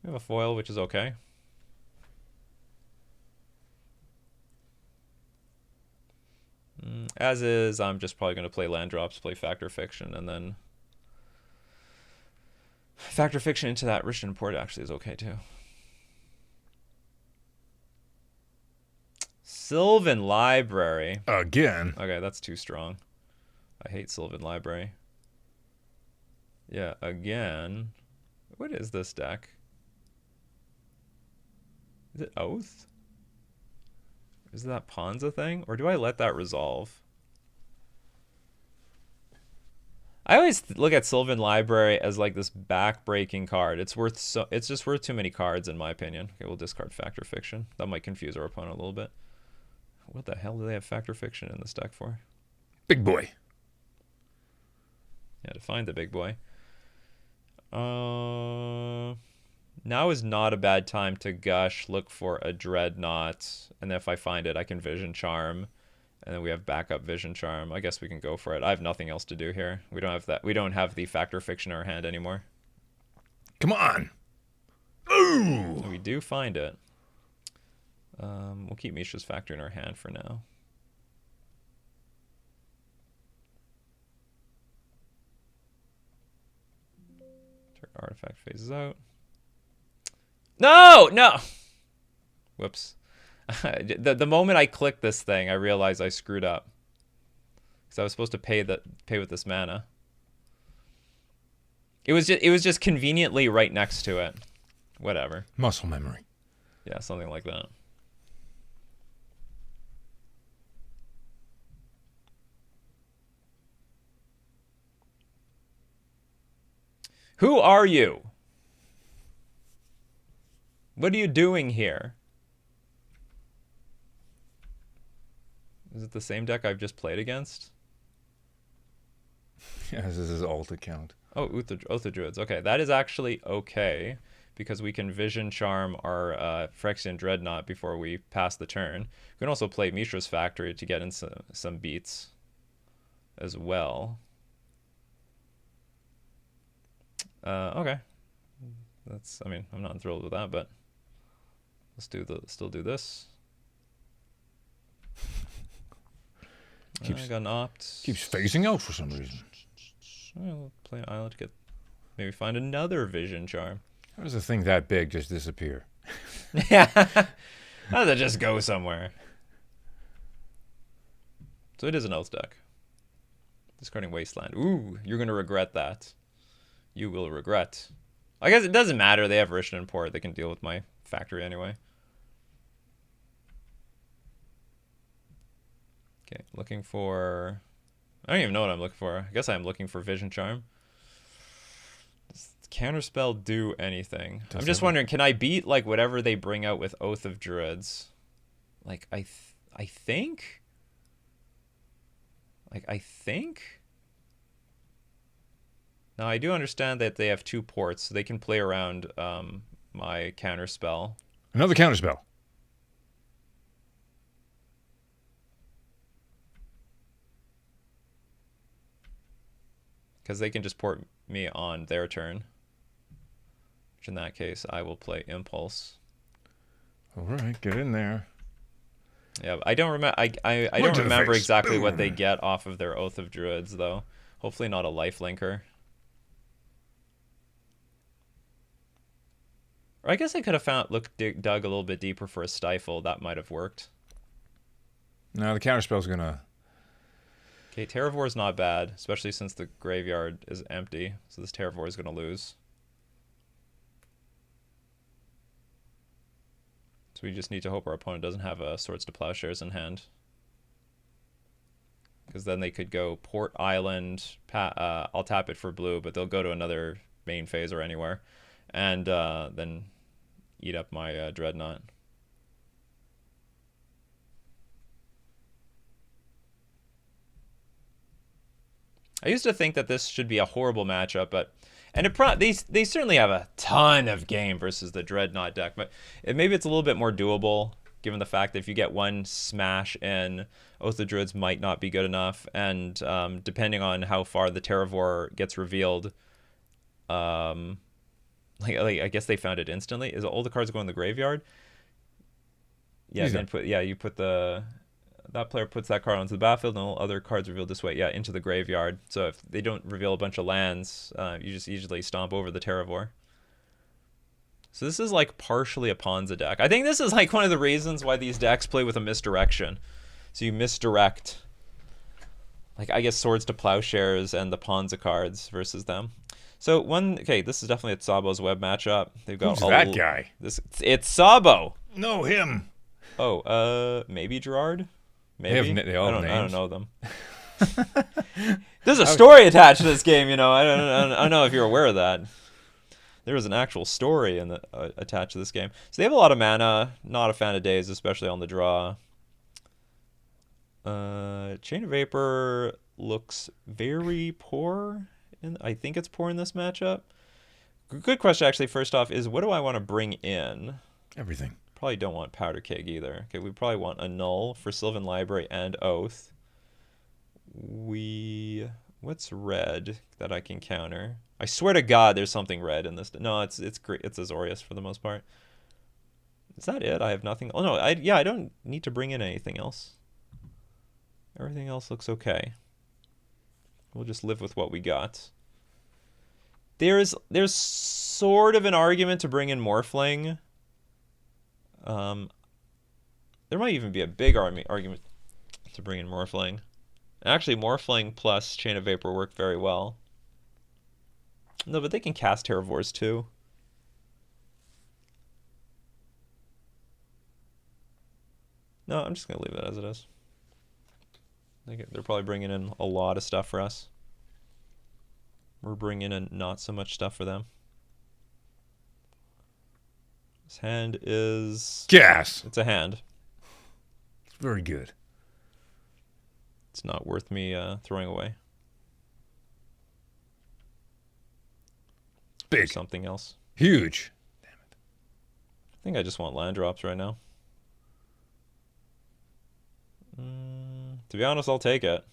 We have a foil, which is okay. As is, I'm just probably going to play land drops, play Factor Fiction, and then Factor Fiction into that Rishon Port actually is okay too. Sylvan Library. Again. Okay, that's too strong. I hate Sylvan Library. Yeah, again. What is this deck? Is it Oath? Is that Ponza thing? Or do I let that resolve? I always look at Sylvan Library as like this back-breaking card. It's just worth too many cards in my opinion. Okay, we'll discard Fact or Fiction. That might confuse our opponent a little bit. What the hell do they have Fact or Fiction in this deck for? Big boy. Yeah, to find the big boy. Now is not a bad time to gush, look for a Dreadnought, and then if I find it, I can Vision Charm, and then we have backup Vision Charm. I guess we can go for it. I have nothing else to do here. We don't have that. We don't have the Fact or Fiction in our hand anymore. Come on. Ooh. We do find it. We'll keep Mishra's Factor in our hand for now. Artifact phases out. No! Whoops. The moment I clicked this thing, I realized I screwed up. Because I was supposed to pay with this mana. It was just conveniently right next to it. Whatever. Muscle memory. Yeah, something like that. Who are you? What are you doing here? Is it the same deck I've just played against? Yes, this is alt account. Oh, Oath of Druids. Okay, that is actually okay because we can Vision Charm our Phyrexian Dreadnought before we pass the turn. We can also play Mishra's Factory to get in some beats as well. Okay. I mean, I'm not thrilled with that, but still do this. I got an opt. Keeps phasing out for some reason. We'll play an island to maybe find another Vision Charm. How does a thing that big just disappear? Yeah. How does it just go somewhere? So it is an Oath deck. Discarding Wasteland. Ooh, you're going to regret that. You will regret. I guess it doesn't matter. They have Rishon and Port. They can deal with my factory anyway. Okay, looking for... I don't even know what I'm looking for. I guess I'm looking for Vision Charm. Does Counterspell do anything? I'm just wondering, can I beat like whatever they bring out with Oath of Druids? Like, I think? Like, I think? Now, I do understand that they have 2 ports, so they can play around my Counterspell. Another Counterspell. Because they can just port me on their turn. Which in that case, I will play Impulse. All right, get in there. Yeah, I don't remember. I don't remember exactly what they get off of their Oath of Druids, though. Hopefully not a lifelinker. Or I guess I could have dug a little bit deeper for a Stifle. That might have worked. No, the Counterspell's gonna... Okay, Terravor is not bad, especially since the graveyard is empty. So this Terravor is going to lose. So we just need to hope our opponent doesn't have Swords to Plowshares in hand. Because then they could go Port Island, I'll tap it for blue, but they'll go to another main phase or anywhere. And then eat up my Dreadnought. I used to think that this should be a horrible matchup, but they certainly have a ton of game versus the Dreadnought deck, but maybe it's a little bit more doable given the fact that if you get one smash in, Oath of Druids might not be good enough, and depending on how far the Terravor gets revealed, like I guess they found it instantly. Is all the cards go in the graveyard? Yeah, then you put that player puts that card onto the battlefield, and all other cards revealed this way, into the graveyard. So if they don't reveal a bunch of lands, you just easily stomp over the Terravor. So this is like partially a Ponza deck. I think this is like one of the reasons why these decks play with a misdirection. So you misdirect like I guess Swords to Plowshares and the Ponza cards versus them. So okay, this is definitely a Sabo's Web matchup. They've got Who's that guy? It's Sabo. No, him. Oh, maybe Gerard. Maybe They all have I don't names. know them. There's a story attached to this game, you know. I don't know if you're aware of that. There is an actual story attached to this game. So they have a lot of mana. Not a fan of Daze, especially on the draw. Chain of Vapor looks very poor. I think it's poor in this matchup. Good question, actually. First off, is what do I want to bring in? Everything. Probably don't want Powder Keg either. Okay, we probably want a Null for Sylvan Library and Oath. What's red that I can counter? I swear to God, there's something red in this. No, it's great. It's Azorius for the most part. Is that it? I have nothing. Oh no, I don't need to bring in anything else. Everything else looks okay. We'll just live with what we got. There's sort of an argument to bring in Morphling. There might even be a big argument to bring in Morphling. Actually, Morphling plus Chain of Vapor work very well. No, but they can cast Terravores too. No, I'm just going to leave it as it is. They're probably bringing in a lot of stuff for us. We're bringing in not so much stuff for them. This hand is... Gas! It's a hand. It's very good. It's not worth me throwing away. Big. Or something else. Huge. Damn it. I think I just want land drops right now. To be honest, I'll take it.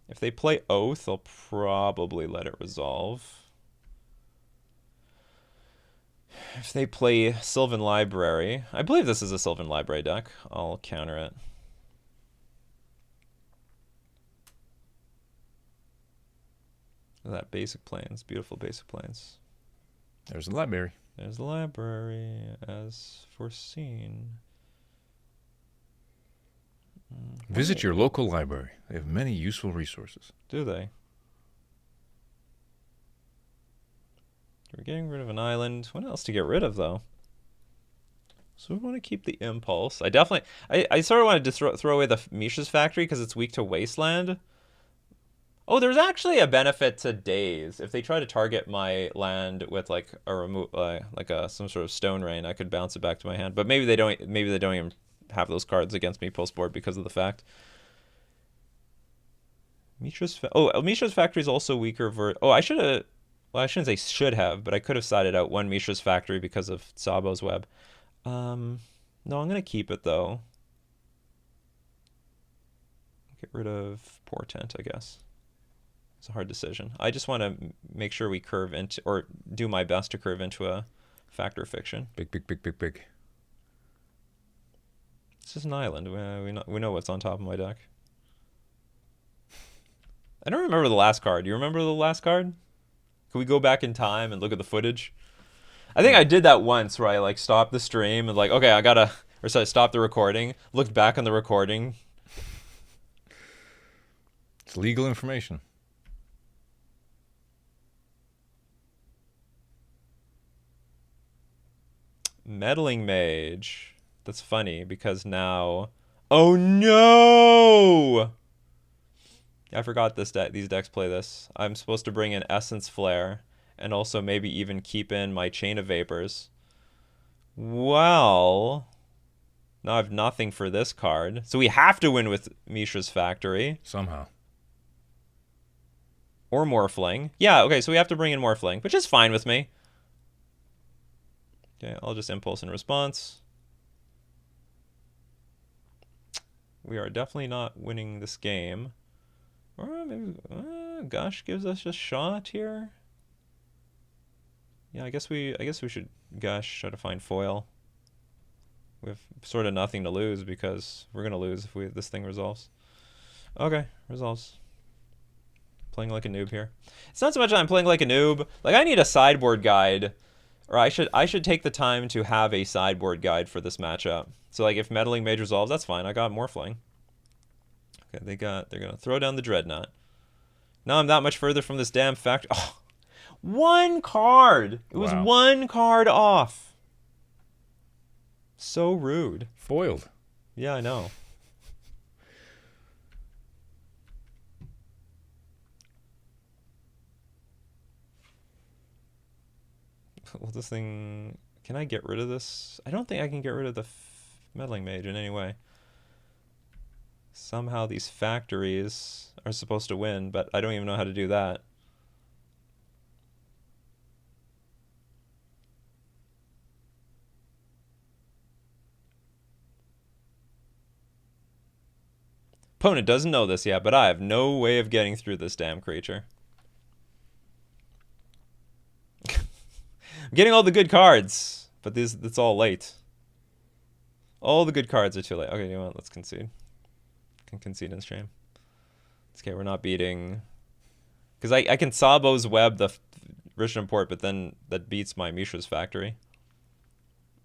If they play Oath, I'll probably let it resolve. If they play Sylvan Library, I believe this is a Sylvan Library deck, I'll counter it. Look at that basic plains, beautiful basic plains. There's the library. There's the library, as foreseen. Visit your local library. They have many useful resources. Do they? We're getting rid of an island. What else to get rid of, though? So we want to keep the Impulse. I sort of wanted to throw away the Mishra's Factory because it's weak to Wasteland. Oh, there's actually a benefit to Daze. If they try to target my land with like a some sort of Stone Rain, I could bounce it back to my hand. But maybe they don't. Maybe they don't even have those cards against me post board because of the fact. Mishra's Factory is also weaker. I should have. Well, I shouldn't say should have, but I could have sided out one Mishra's Factory because of Sabo's Web. No, I'm gonna keep it though. Get rid of Portent, I guess. It's a hard decision. I just want to make sure we curve into, or do my best to curve into a Factor Fiction. Big, big, big, big, big. It's just an island. We know what's on top of my deck. I don't remember the last card. Do you remember the last card? Can we go back in time and look at the footage? I think I did that once where I like stopped the stream and like, okay, I stopped the recording, looked back on the recording. It's legal information. Meddling Mage. That's funny because now... Oh no! I forgot these decks play this. I'm supposed to bring in Essence Flare and also maybe even keep in my Chain of Vapors. Well, now I have nothing for this card. So we have to win with Mishra's Factory. Somehow. Or Morphling. Yeah, okay, so we have to bring in Morphling, which is fine with me. Okay, I'll just Impulse in response. We are definitely not winning this game. Or maybe Gush gives us a shot here. Yeah, I guess we should Gush, try to find foil. We have sort of nothing to lose because we're gonna lose if this thing resolves. Okay, resolves. Playing like a noob here. It's not so much that I'm playing like a noob. Like I need a sideboard guide. Or I should take the time to have a sideboard guide for this matchup. So like if Meddling Mage resolves, that's fine. I got Morphling. Okay, they're gonna throw down the Dreadnought. Now I'm that much further from this damn factory. Oh, one card. It was one card off. So rude. Foiled. Yeah, I know. Well, this thing... Can I get rid of this? I don't think I can get rid of the Meddling Mage in any way. Somehow these factories are supposed to win, but I don't even know how to do that. Opponent doesn't know this yet, but I have no way of getting through this damn creature. I'm getting all the good cards, but it's all late. All the good cards are too late. Okay, you know what? Let's concede. Can concede in stream. It's okay, we're not beating... Because I can Sabo's Web the Rich Import, but then that beats my Mishra's Factory.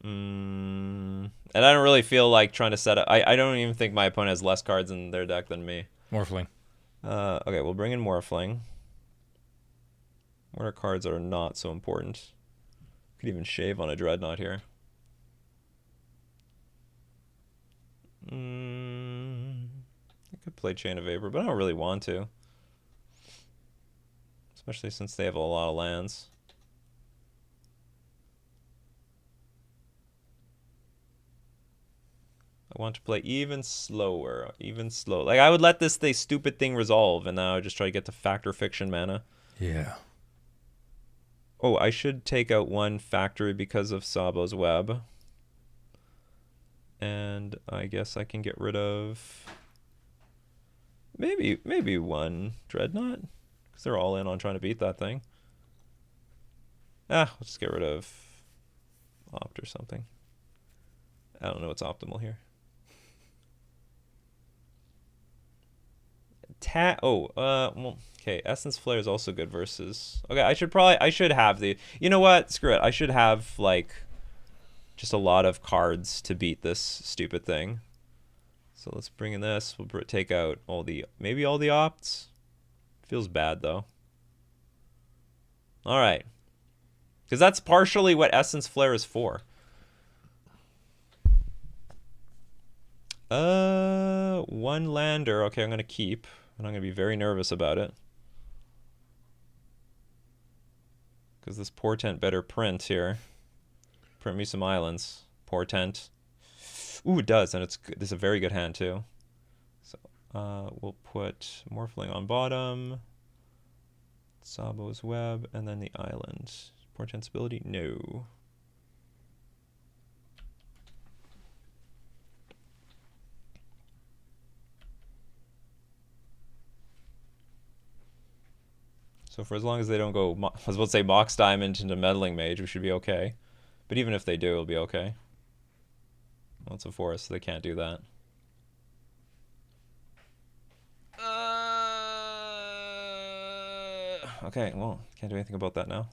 And I don't really feel like trying to set up... I don't even think my opponent has less cards in their deck than me. Morphling. Okay, we'll bring in Morphling. What are cards that are not so important? Could even shave on a Dreadnought here. I could play Chain of Vapor, but I don't really want to. Especially since they have a lot of lands. I want to play even slower, even slow. Like, I would let this stupid thing resolve, and now I would just try to get to Factor Fiction mana. Yeah. Oh, I should take out one factory because of Sabo's Web. And I guess I can get rid of... Maybe one Dreadnought. Because they're all in on trying to beat that thing. We'll just get rid of Opt or something. I don't know what's optimal here. Well, okay, Essence Flare is also good versus... Okay, I should have the... You know what? Screw it. I should have, like, just a lot of cards to beat this stupid thing. So let's bring in this. We'll take out maybe all the opts. Feels bad, though. All right. Because that's partially what Essence Flare is for. One lander. Okay, I'm going to keep. And I'm going to be very nervous about it. Because this Portent better print here. Print me some islands. Portent. Ooh, it does. And this is a very good hand, too. So we'll put Morphling on bottom. Sabo's Web. And then the island. Portent's ability? No. So for as long as they don't go, I was about to say Mox Diamond into Meddling Mage, we should be okay. But even if they do, it'll be okay. Well, it's a forest, so they can't do that. Okay, well, can't do anything about that now.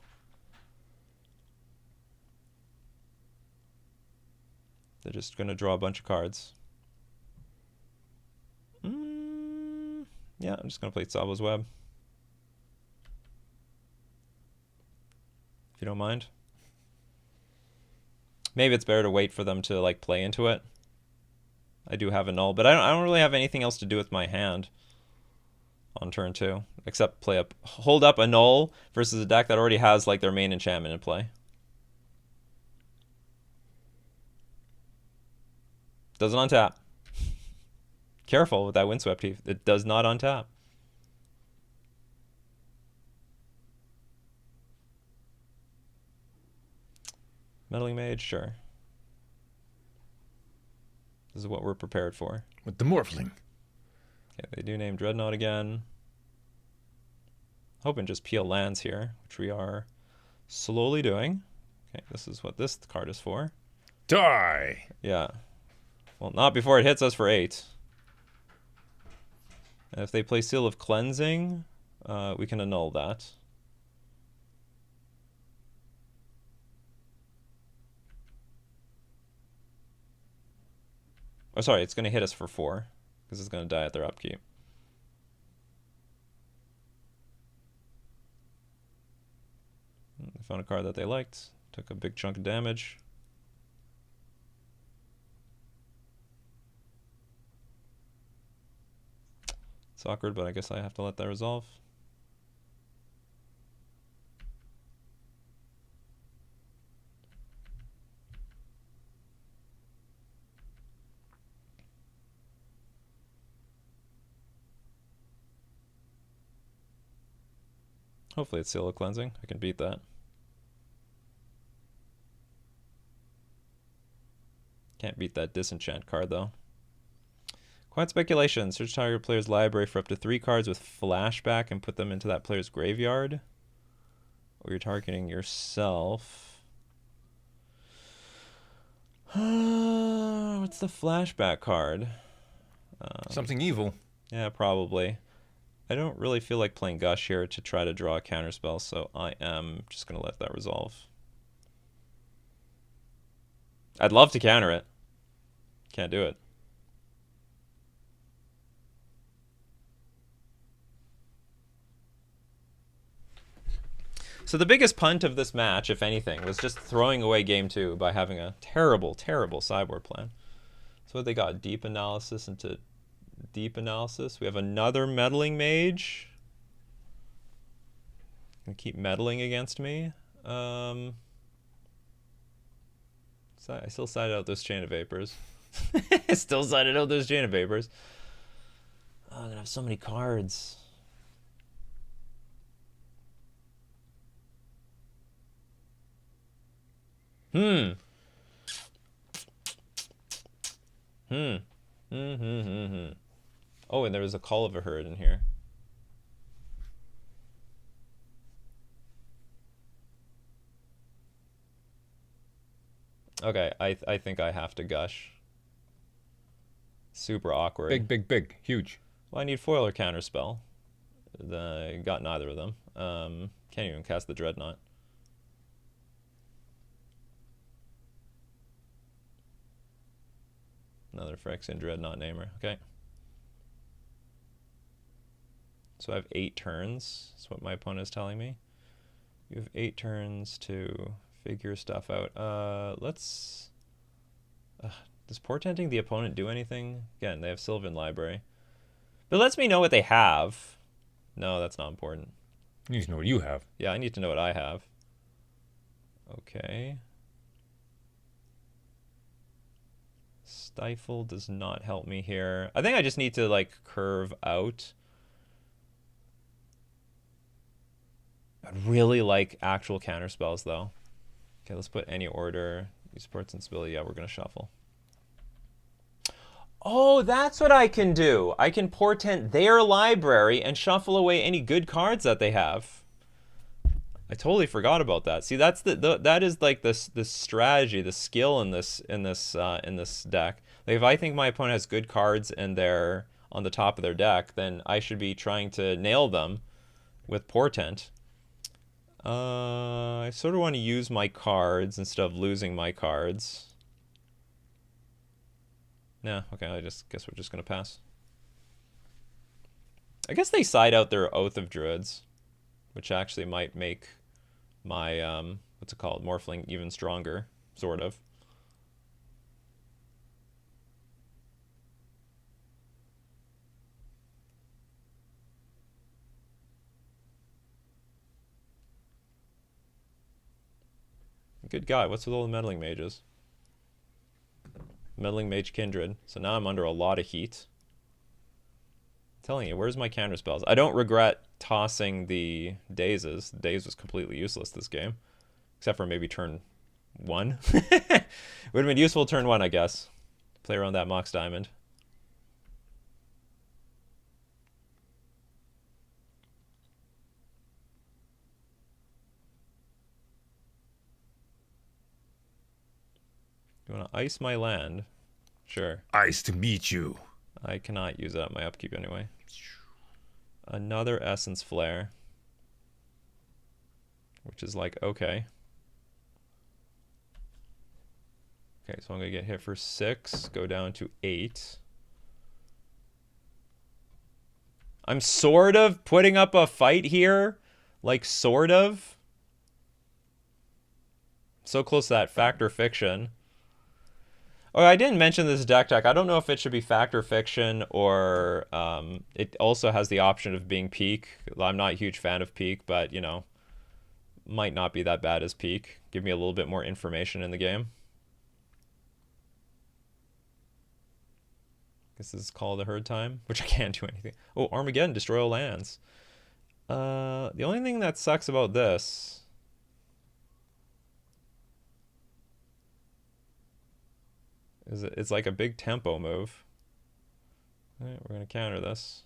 They're just going to draw a bunch of cards. Yeah, I'm just going to play Sabo's Web. If you don't mind. Maybe it's better to wait for them to like play into it. I do have a null, but I don't really have anything else to do with my hand on turn 2, except hold up a null versus a deck that already has like their main enchantment in play. Doesn't untap. Careful with that Windswept Heath. It does not untap. Meddling Mage, sure. This is what we're prepared for. With the Morphling. Okay, they do name Dreadnought again. Hoping just peel lands here, which we are slowly doing. Okay, this is what this card is for. Die! Yeah. Well, not before it hits us for 8. And if they play Seal of Cleansing, we can annul that. Oh, sorry, it's going to hit us for 4 because it's going to die at their upkeep. They found a card that they liked. Took a big chunk of damage. It's awkward, but I guess I have to let that resolve. Hopefully it's Seal of Cleansing. I can beat that. Can't beat that Disenchant card, though. Quiet Speculation. Search target player's library for up to 3 cards with flashback and put them into that player's graveyard. Or you're targeting yourself. What's the flashback card? Something evil. Yeah, probably. I don't really feel like playing Gush here to try to draw a counterspell, so I am just going to let that resolve. I'd love to counter it. Can't do it. So the biggest punt of this match, if anything, was just throwing away game 2 by having a terrible, terrible sideboard plan. So what they got? Deep Analysis into Deep Analysis. We have another Meddling Mage. Gonna keep meddling against me. I still sided out those Chain of Vapors. Still sided out those Chain of Vapors. Oh, I'm gonna have so many cards. Oh, and there was a Call of a Herd in here. Okay, I think I have to Gush. Super awkward. Big, big, big. Huge. Well, I need foil or counterspell. I got neither of them. Can't even cast the Dreadnought. Another Phyrexian Dreadnought Namer. Okay. So I have 8 turns. That's what my opponent is telling me. You have 8 turns to figure stuff out. Let's... does portenting the opponent do anything? Again, they have Sylvan Library. But it lets me know what they have. No, that's not important. You need to know what you have. Yeah, I need to know what I have. Okay. Stifle does not help me here. I think I just need to, like, curve out. I'd really like actual counterspells, though. Okay, let's put any order. Use support sensibility. Yeah, we're going to shuffle. Oh, that's what I can do. I can portent their library and shuffle away any good cards that they have. I totally forgot about that. See, that's that is like this strategy, the skill in this deck. Like if I think my opponent has good cards and they're on the top of their deck, then I should be trying to nail them with portent. I sort of want to use my cards instead of losing my cards. Nah, okay, I guess we're just gonna pass. I guess they side out their Oath of Druids, which actually might make my what's it called, Morphling even stronger, sort of. Good God, what's with all the Meddling Mages? Meddling Mage Kindred. So now I'm under a lot of heat. I'm telling you, where's my counterspells? I don't regret tossing the Dazes. Daze was completely useless this game. Except for maybe turn 1. Would have been useful turn 1, I guess. Play around that Mox Diamond. You want to ice my land? Sure. Ice to meet you. I cannot use that at my upkeep anyway. Another Essence Flare. Which is like, okay. Okay, so I'm going to get hit for 6, go down to 8. I'm sort of putting up a fight here. Like, sort of. So close to that fact or fiction. Oh, I didn't mention this deck tech. I don't know if it should be fact or fiction, or it also has the option of being peak. I'm not a huge fan of peak, but, you know, might not be that bad as peak. Give me a little bit more information in the game. This is called a herd time, which I can't do anything. Oh, Armageddon, destroy all lands. The only thing that sucks about this is it's like a big tempo move. All right, we're going to counter this.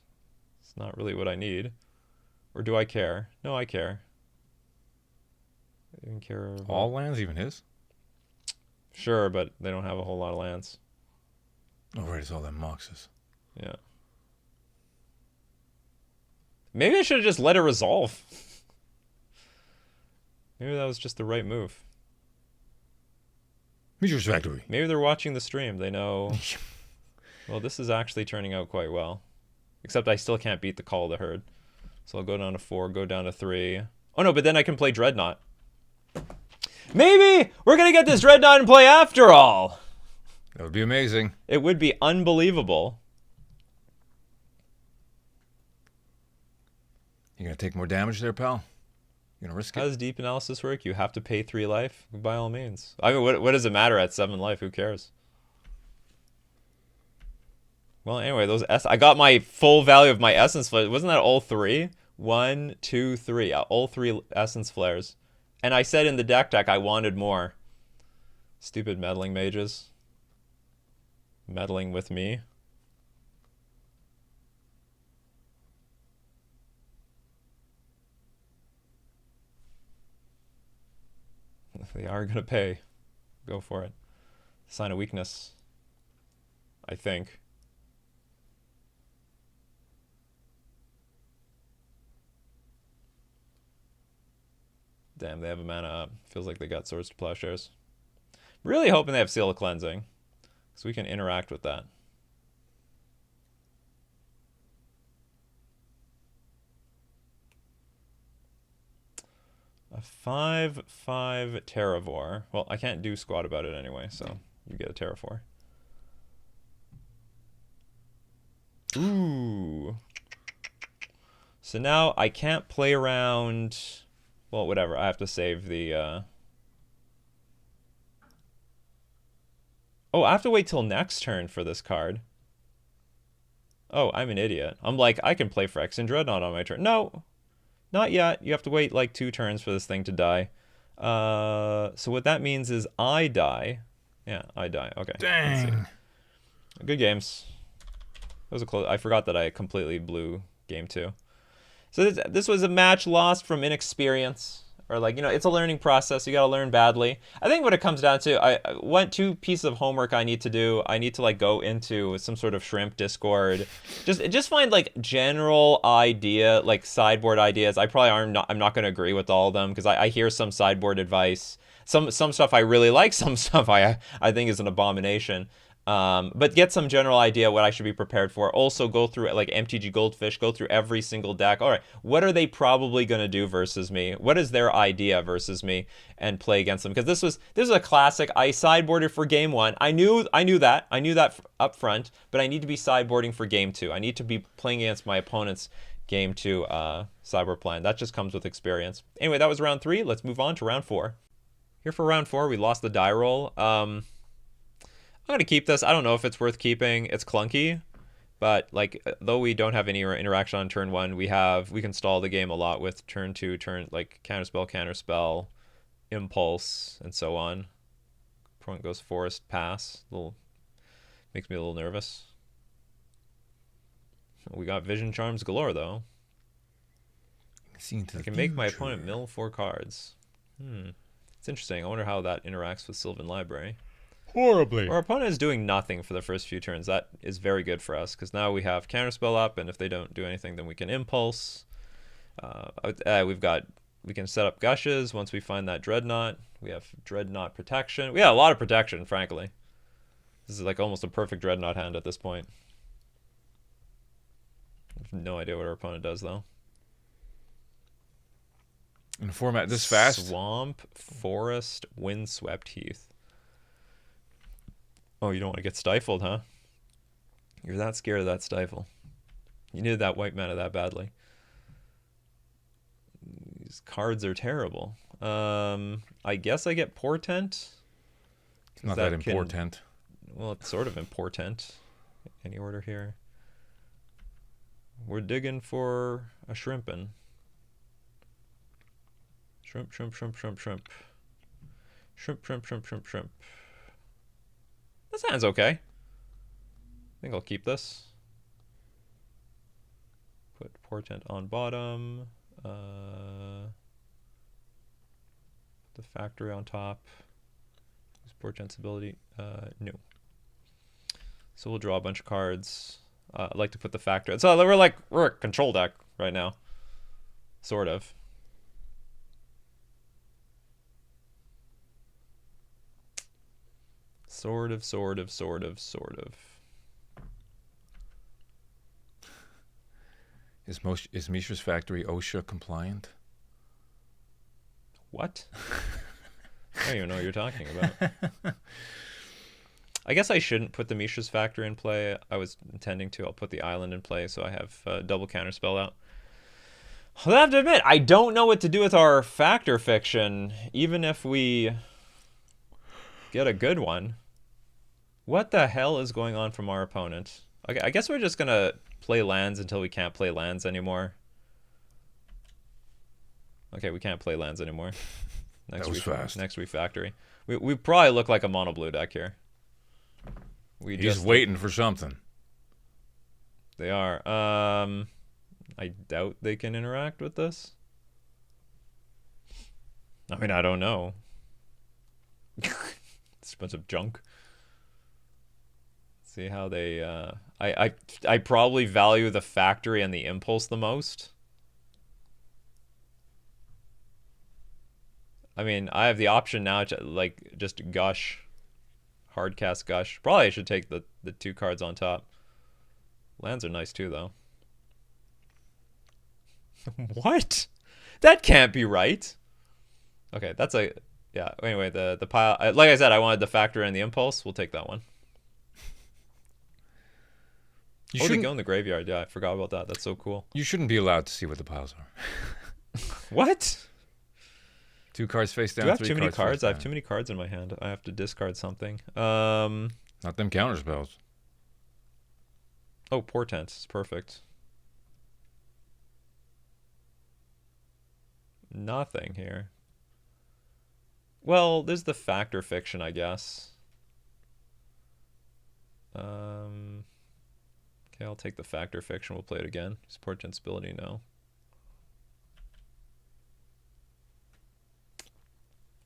It's not really what I need. Or do I care? No, I care. I didn't care about... All lands, even his? Sure, but they don't have a whole lot of lands. Oh, right, it's all them Moxes. Yeah. Maybe I should have just let it resolve. Maybe that was just the right move. Meteor's Factory. Maybe they're watching the stream. They know... Well, this is actually turning out quite well. Except I still can't beat the Call of the Herd. So I'll go down to 4, go down to 3. Oh no, but then I can play Dreadnought. Maybe we're going to get this Dreadnought in play after all! That would be amazing. It would be unbelievable. You gonna take more damage there, pal? You gonna risk How it? does deep analysis work? You have to pay 3 life? By all means. I mean, what does it matter at 7 life? Who cares? Well, anyway, I got my full value of my essence flares. Wasn't that all 3? 1, 2, 3. All 3 essence flares. And I said in the deck I wanted more. Stupid meddling mages. Meddling with me. They are going to pay. Go for it. Sign of weakness. I think. Damn, they have a mana up. Feels like they got Swords to Plowshares. Really hoping they have Seal of Cleansing, so we can interact with that. A 5/5 Terravore. Well, I can't do squat about it anyway, so you get a Terrafor. Ooh. So now I can't play around... Well, whatever. I have to save the... Oh, I have to wait till next turn for this card. Oh, I'm an idiot. I'm like, I can play Phyrexian Dreadnought on my turn. No, not yet. You have to wait like 2 turns for this thing to die. So what that means is I die. Yeah, I die. Okay. Dang. Good games. That was a close... I forgot that I completely blew game 2. So this was a match lost from inexperience. Or like, you know, it's a learning process. You got to learn badly. I think what it comes down to, I want 2 pieces of homework I need to do. I need to like go into some sort of shrimp Discord. Just find like general idea, like sideboard ideas. I'm not going to agree with all of them because I hear some sideboard advice. Some stuff I really like. Some stuff I think is an abomination. But get some general idea what I should be prepared for. Also go through like MTG Goldfish, go through every single deck. All right, what are they probably going to do versus me? What is their idea versus me? And play against them. Because this was a classic. I sideboarded for game 1. I knew that up front, but I need to be sideboarding for game 2. I need to be playing against my opponent's game 2 sideboard plan. That just comes with experience. Anyway, that was round 3. Let's move on to round 4. Here for round 4, we lost the die roll. I'm going to keep this. I don't know if it's worth keeping. It's clunky, but like though we don't have any interaction on turn 1, we can stall the game a lot with turn 2, like counterspell, impulse, and so on. Opponent goes forest, pass. Makes me a little nervous. We got vision charms galore though. I can make my opponent mill 4 cards. It's interesting. I wonder how that interacts with Sylvan Library. Horribly. Our opponent is doing nothing for the first few turns. That is very good for us because now we have counterspell up, and if they don't do anything, then we can impulse. We've got We can set up gushes once we find that dreadnought. We have dreadnought protection. We got a lot of protection, frankly. This is like almost a perfect dreadnought hand at this point. I have no idea what our opponent does, though. In a format this fast? Swamp, forest, windswept heath. Oh, you don't want to get stifled, huh? You're that scared of that stifle. You needed that white mana that badly. These cards are terrible. I guess I get Portent. It's not that important. Well, it's sort of important. Any order here? We're digging for a shrimpin'. Shrimp, shrimp, shrimp, shrimp, shrimp. Shrimp, shrimp, shrimp, shrimp, shrimp. That sounds okay. I think I'll keep this. Put Portent on bottom. The factory on top. Use Portent's ability. No. So we'll draw a bunch of cards. I'd like to put the factory. So we're a control deck right now. Sort of. Sort of. Is Mishra's factory OSHA compliant? What? I don't even know what you're talking about. I guess I shouldn't put the Mishra's factory in play. I was intending to. I'll put the island in play so I have double counterspell out. I'll have to admit, I don't know what to do with our factor fiction, even if we get a good one. What the hell is going on from our opponent? Okay, I guess we're just going to play lands until we can't play lands anymore. Okay, we can't play lands anymore. That was fast. Next refactory. We probably look like a mono blue deck here. He's waiting for something. They are. I doubt they can interact with this. I mean, I don't know. It's a bunch of junk. See how they I probably value the factory and the impulse the most. I mean, I have the option now to like just gush. Hard cast gush. Probably I should take the two cards on top. Lands are nice too though. What? That can't be right. Okay, that's a yeah, anyway, the pile like I said, I wanted the factory and the impulse. We'll take that one. They go in the graveyard. Yeah, I forgot about that. That's so cool. You shouldn't be allowed to see what the piles are. What? 2 cards face down. Do I have 3 too many cards? cards? I have too many cards in my hand. I have to discard something. Not them counter spells. Oh, Portent is perfect. Nothing here. Well, there's the factor fiction, I guess. Okay, I'll take the factor fiction. We'll play it again. Is Portent's ability? No.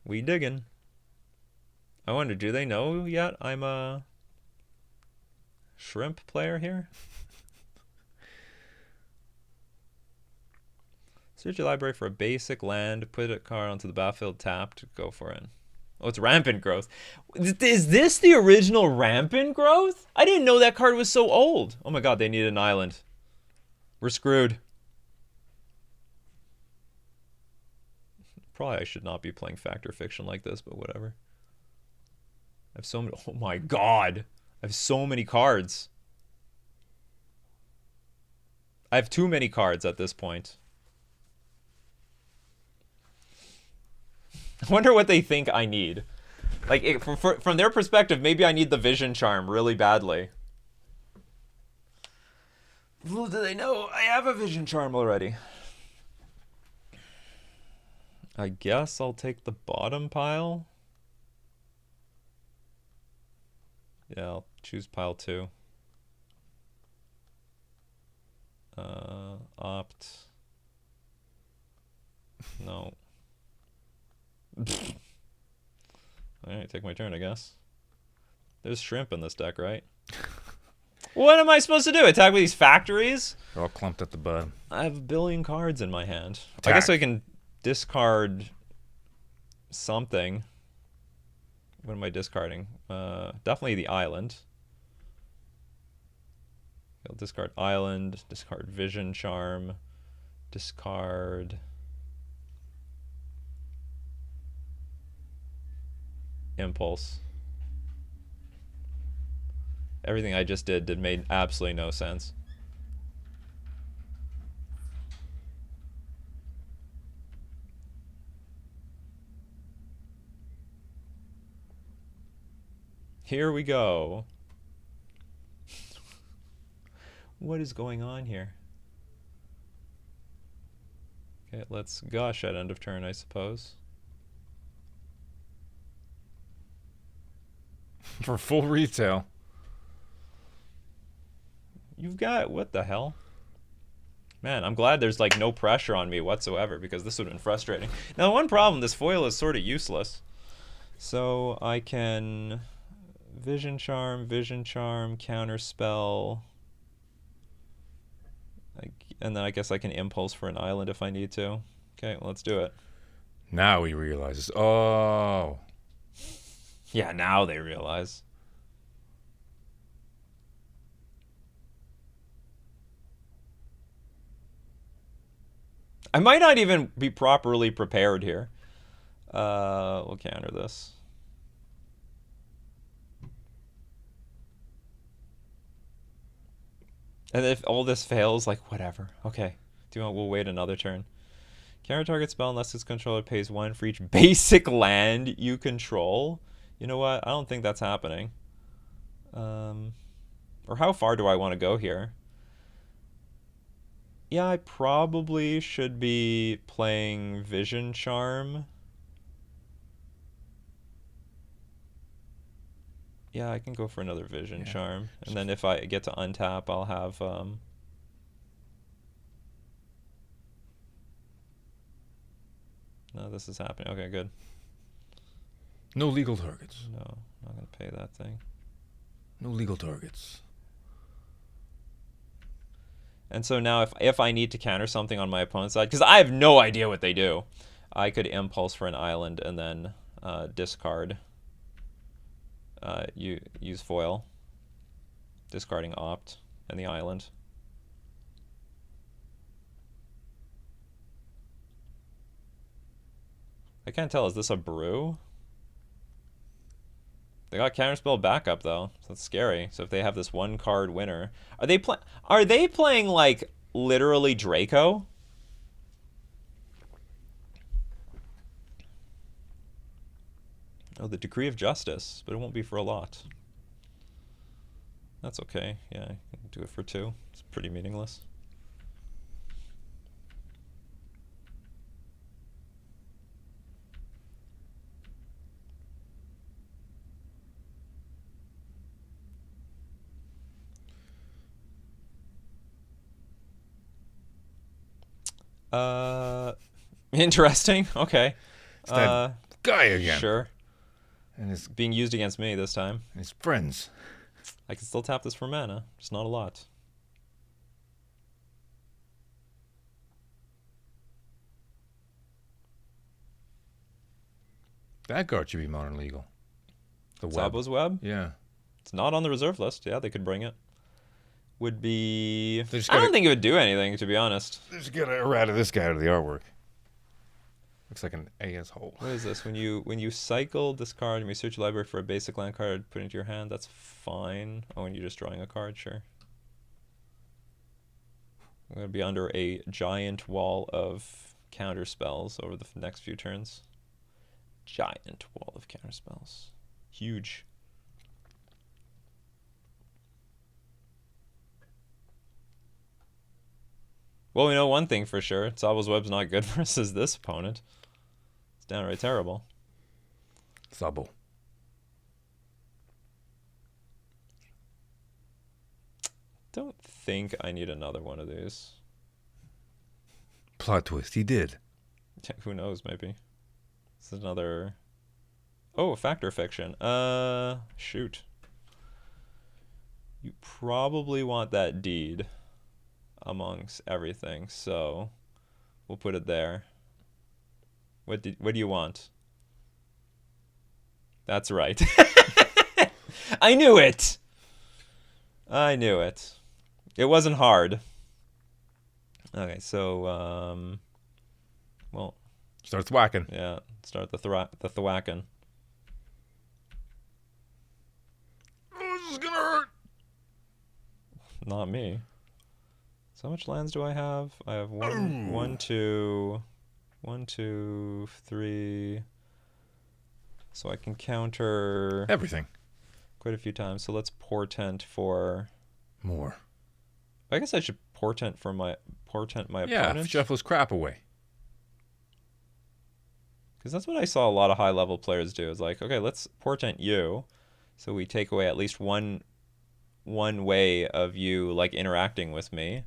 We diggin'. I wonder, do they know yet I'm a shrimp player here? Search your library for a basic land, put a card onto the battlefield tapped, go for it. Oh, it's Rampant Growth. Is this the original Rampant Growth? I didn't know that card was so old. Oh my god, they need an island. We're screwed. Probably I should not be playing Factor Fiction like this, but whatever. I have so many. Oh my god. I have so many cards. I have too many cards at this point. I wonder what they think I need. Like, from their perspective, maybe I need the Vision Charm really badly. Little do they know, I have a Vision Charm already. I guess I'll take the bottom pile. Yeah, I'll choose pile 2. Opt. No. Alright, take my turn, I guess. There's shrimp in this deck, right? What am I supposed to do? Attack with these factories? They're all clumped at the bottom. I have a billion cards in my hand. Attack. I guess I can discard something. What am I discarding? Definitely the island. I'll discard island, discard vision charm, discard impulse. Everything I just did made absolutely no sense. Here we go. What is going on here? Okay, let's gush at end of turn, I suppose. For full retail. You've got, what the hell? Man, I'm glad there's like no pressure on me whatsoever, because this would have been frustrating. Now, one problem, this foil is sort of useless. So I can vision charm, counter spell. And then I guess I can impulse for an island if I need to. Okay, well, let's do it. Now he realizes. Oh. Yeah, now they realize. I might not even be properly prepared here. We'll counter this. And if all this fails, like, whatever. Okay. We'll wait another turn. Counter target spell unless its controller pays 1 for each basic land you control. You know what? I don't think that's happening. Or how far do I want to go here? Yeah, I probably should be playing Vision Charm. Yeah, I can go for another Vision Charm. And then if I get to untap, I'll have... No, this is happening. Okay, good. No legal targets. No, I'm not going to pay that thing. No legal targets. And so now if I need to counter something on my opponent's side, because I have no idea what they do, I could impulse for an island and then discard. Use foil. Discarding opt and the island. I can't tell. Is this a brew? They got counterspell backup though, so that's scary. So if they have this one card winner, are they playing like literally Draco? Oh, the Decree of Justice, but it won't be for a lot. That's okay. Yeah, I can do it for 2. It's pretty meaningless. Interesting. Okay. It's that guy again. Sure. And his Being used against me this time. his friends. I can still tap this for mana. Just not a lot. That card should be modern legal. The web. Sabo's Web? Yeah. It's not on the reserve list. Yeah, they could bring it. Would be... They just I don't think it would do anything, to be honest. Just get rid of this guy out of the artwork. Looks like an asshole. What is this? When you cycle this card and you search your library for a basic land card, put it into your hand, that's fine. Oh, and you're just drawing a card, sure. I'm going to be under a giant wall of counter spells over the next few turns. Giant wall of counter spells. Huge. Well, we know one thing for sure. Sabo's Web's not good versus this opponent. It's downright terrible. Sabo. Don't think I need another one of these. Plot twist, he did. Who knows, maybe. This is another... Oh, Fact or Fiction. Shoot. You probably want that deed amongst everything, so we'll put it there. What do you want? That's right. I knew it. I knew it. It wasn't hard. Okay, so well, Start thwacking. yeah, start the thwacking. Oh, this is gonna hurt. Not me. So how much lands do I have? I have Ooh. 1, 2, 1, 2, 3. So I can counter Everything. quite a few times. So let's portent for. More. I guess I should portent my Yeah, opponent. shuffles crap away. Because that's what I saw a lot of high level players do. Is like, okay, let's portent you, so we take away at least one way of you like interacting with me.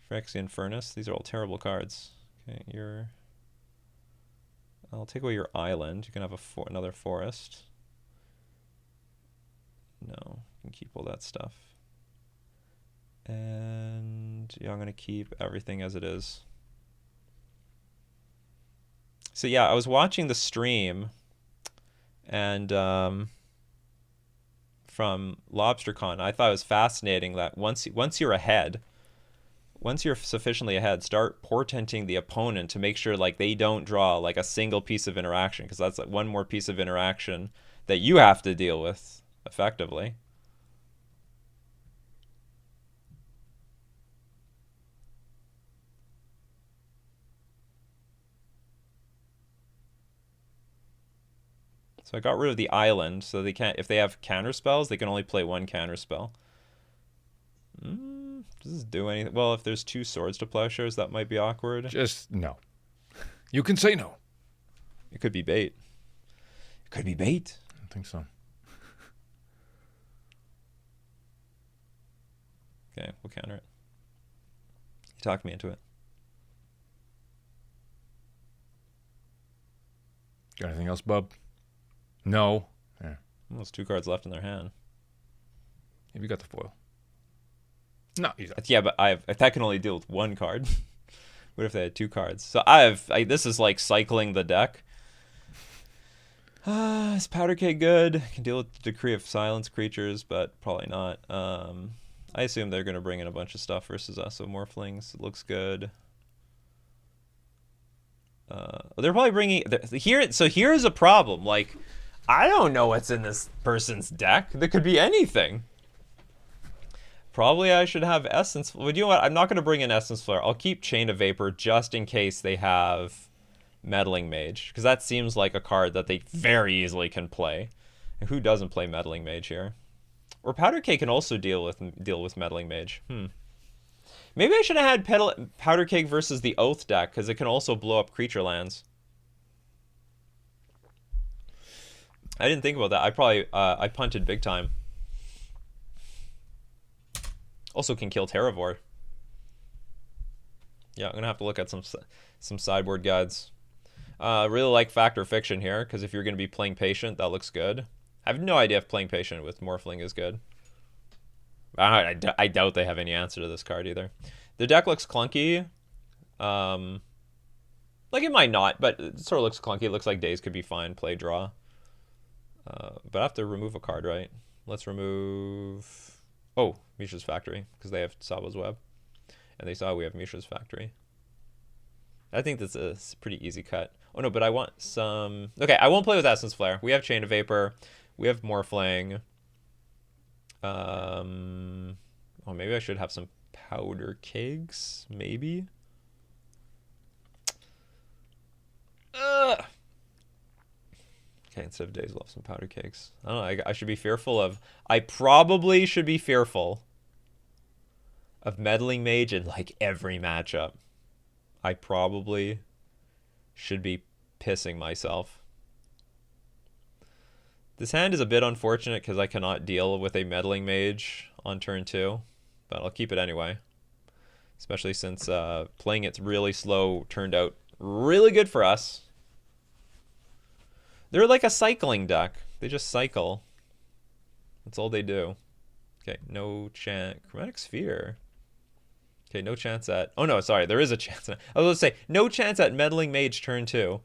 Phyrexian Furnace. These are all terrible cards. Okay, I'll take away your island. You can have another forest. No, you can keep all that stuff. And yeah, I'm gonna keep everything as it is. So yeah, I was watching the stream, and from LobsterCon, I thought it was fascinating that once you're ahead, once you're sufficiently ahead, start portenting the opponent to make sure like they don't draw like a single piece of interaction, because that's like one more piece of interaction that you have to deal with effectively. So I got rid of the island, so they can't. If they have counter spells, they can only play one counter spell. Does this do anything? Well, if there's 2 swords to plowshares, that might be awkward. Just no. You can say no. It could be bait. It could be bait. I don't think so. Okay, we'll counter it. You talked me into it. Got anything else, bub? No. Yeah. Almost 2 cards left in their hand. Have you got the foil? No, you don't. Yeah, but that can only deal with 1 card. What if they had 2 cards? So this is like cycling the deck. Is Powder Keg good? Can deal with Decree of Silence creatures, but probably not. I assume they're going to bring in a bunch of stuff versus us. So Morphlings, it looks good. They're probably bringing here. So here's a problem. Like, I don't know what's in this person's deck. There could be anything. Probably I should have Essence. Well, you know what? I'm not going to bring in Essence Flare. I'll keep Chain of Vapor just in case they have Meddling Mage, because that seems like a card that they very easily can play. And who doesn't play Meddling Mage here? Or Powder Cake can also deal with Meddling Mage. Maybe I should have had Powder Cake versus the Oath deck, because it can also blow up creature lands. I didn't think about that. I probably I punted big time. Also can kill Terravor. Yeah, I'm gonna have to look at some sideboard guides. Really like Fact or Fiction here, because if you're gonna be playing Patient, that looks good. I have no idea if playing Patient with Morphling is good. I doubt they have any answer to this card either. The deck looks clunky. Like, it might not, but it sort of looks clunky. It looks like Days could be fine. Play draw. But I have to remove a card, right? Let's remove... Oh, Mishra's Factory, because they have Sabo's Web. And they saw we have Mishra's Factory. I think that's a pretty easy cut. Oh, no, but I want some... Okay, I won't play with Essence Flare. We have Chain of Vapor. We have Morphling. Oh, maybe I should have some Powder Kegs, maybe. Okay, instead of Days, we'll have some Powder Kegs. I don't know, I should be fearful of... I probably should be fearful of Meddling Mage in, like, every matchup. I probably should be pissing myself. This hand is a bit unfortunate because I cannot deal with a Meddling Mage on turn 2, but I'll keep it anyway. Especially since playing it really slow turned out really good for us. They're like a cycling deck. They just cycle. That's all they do. Okay, no chance. Chromatic Sphere. Okay, no chance at... Oh, no, sorry. There is a chance. I was going to say, no chance at Meddling Mage turn 2.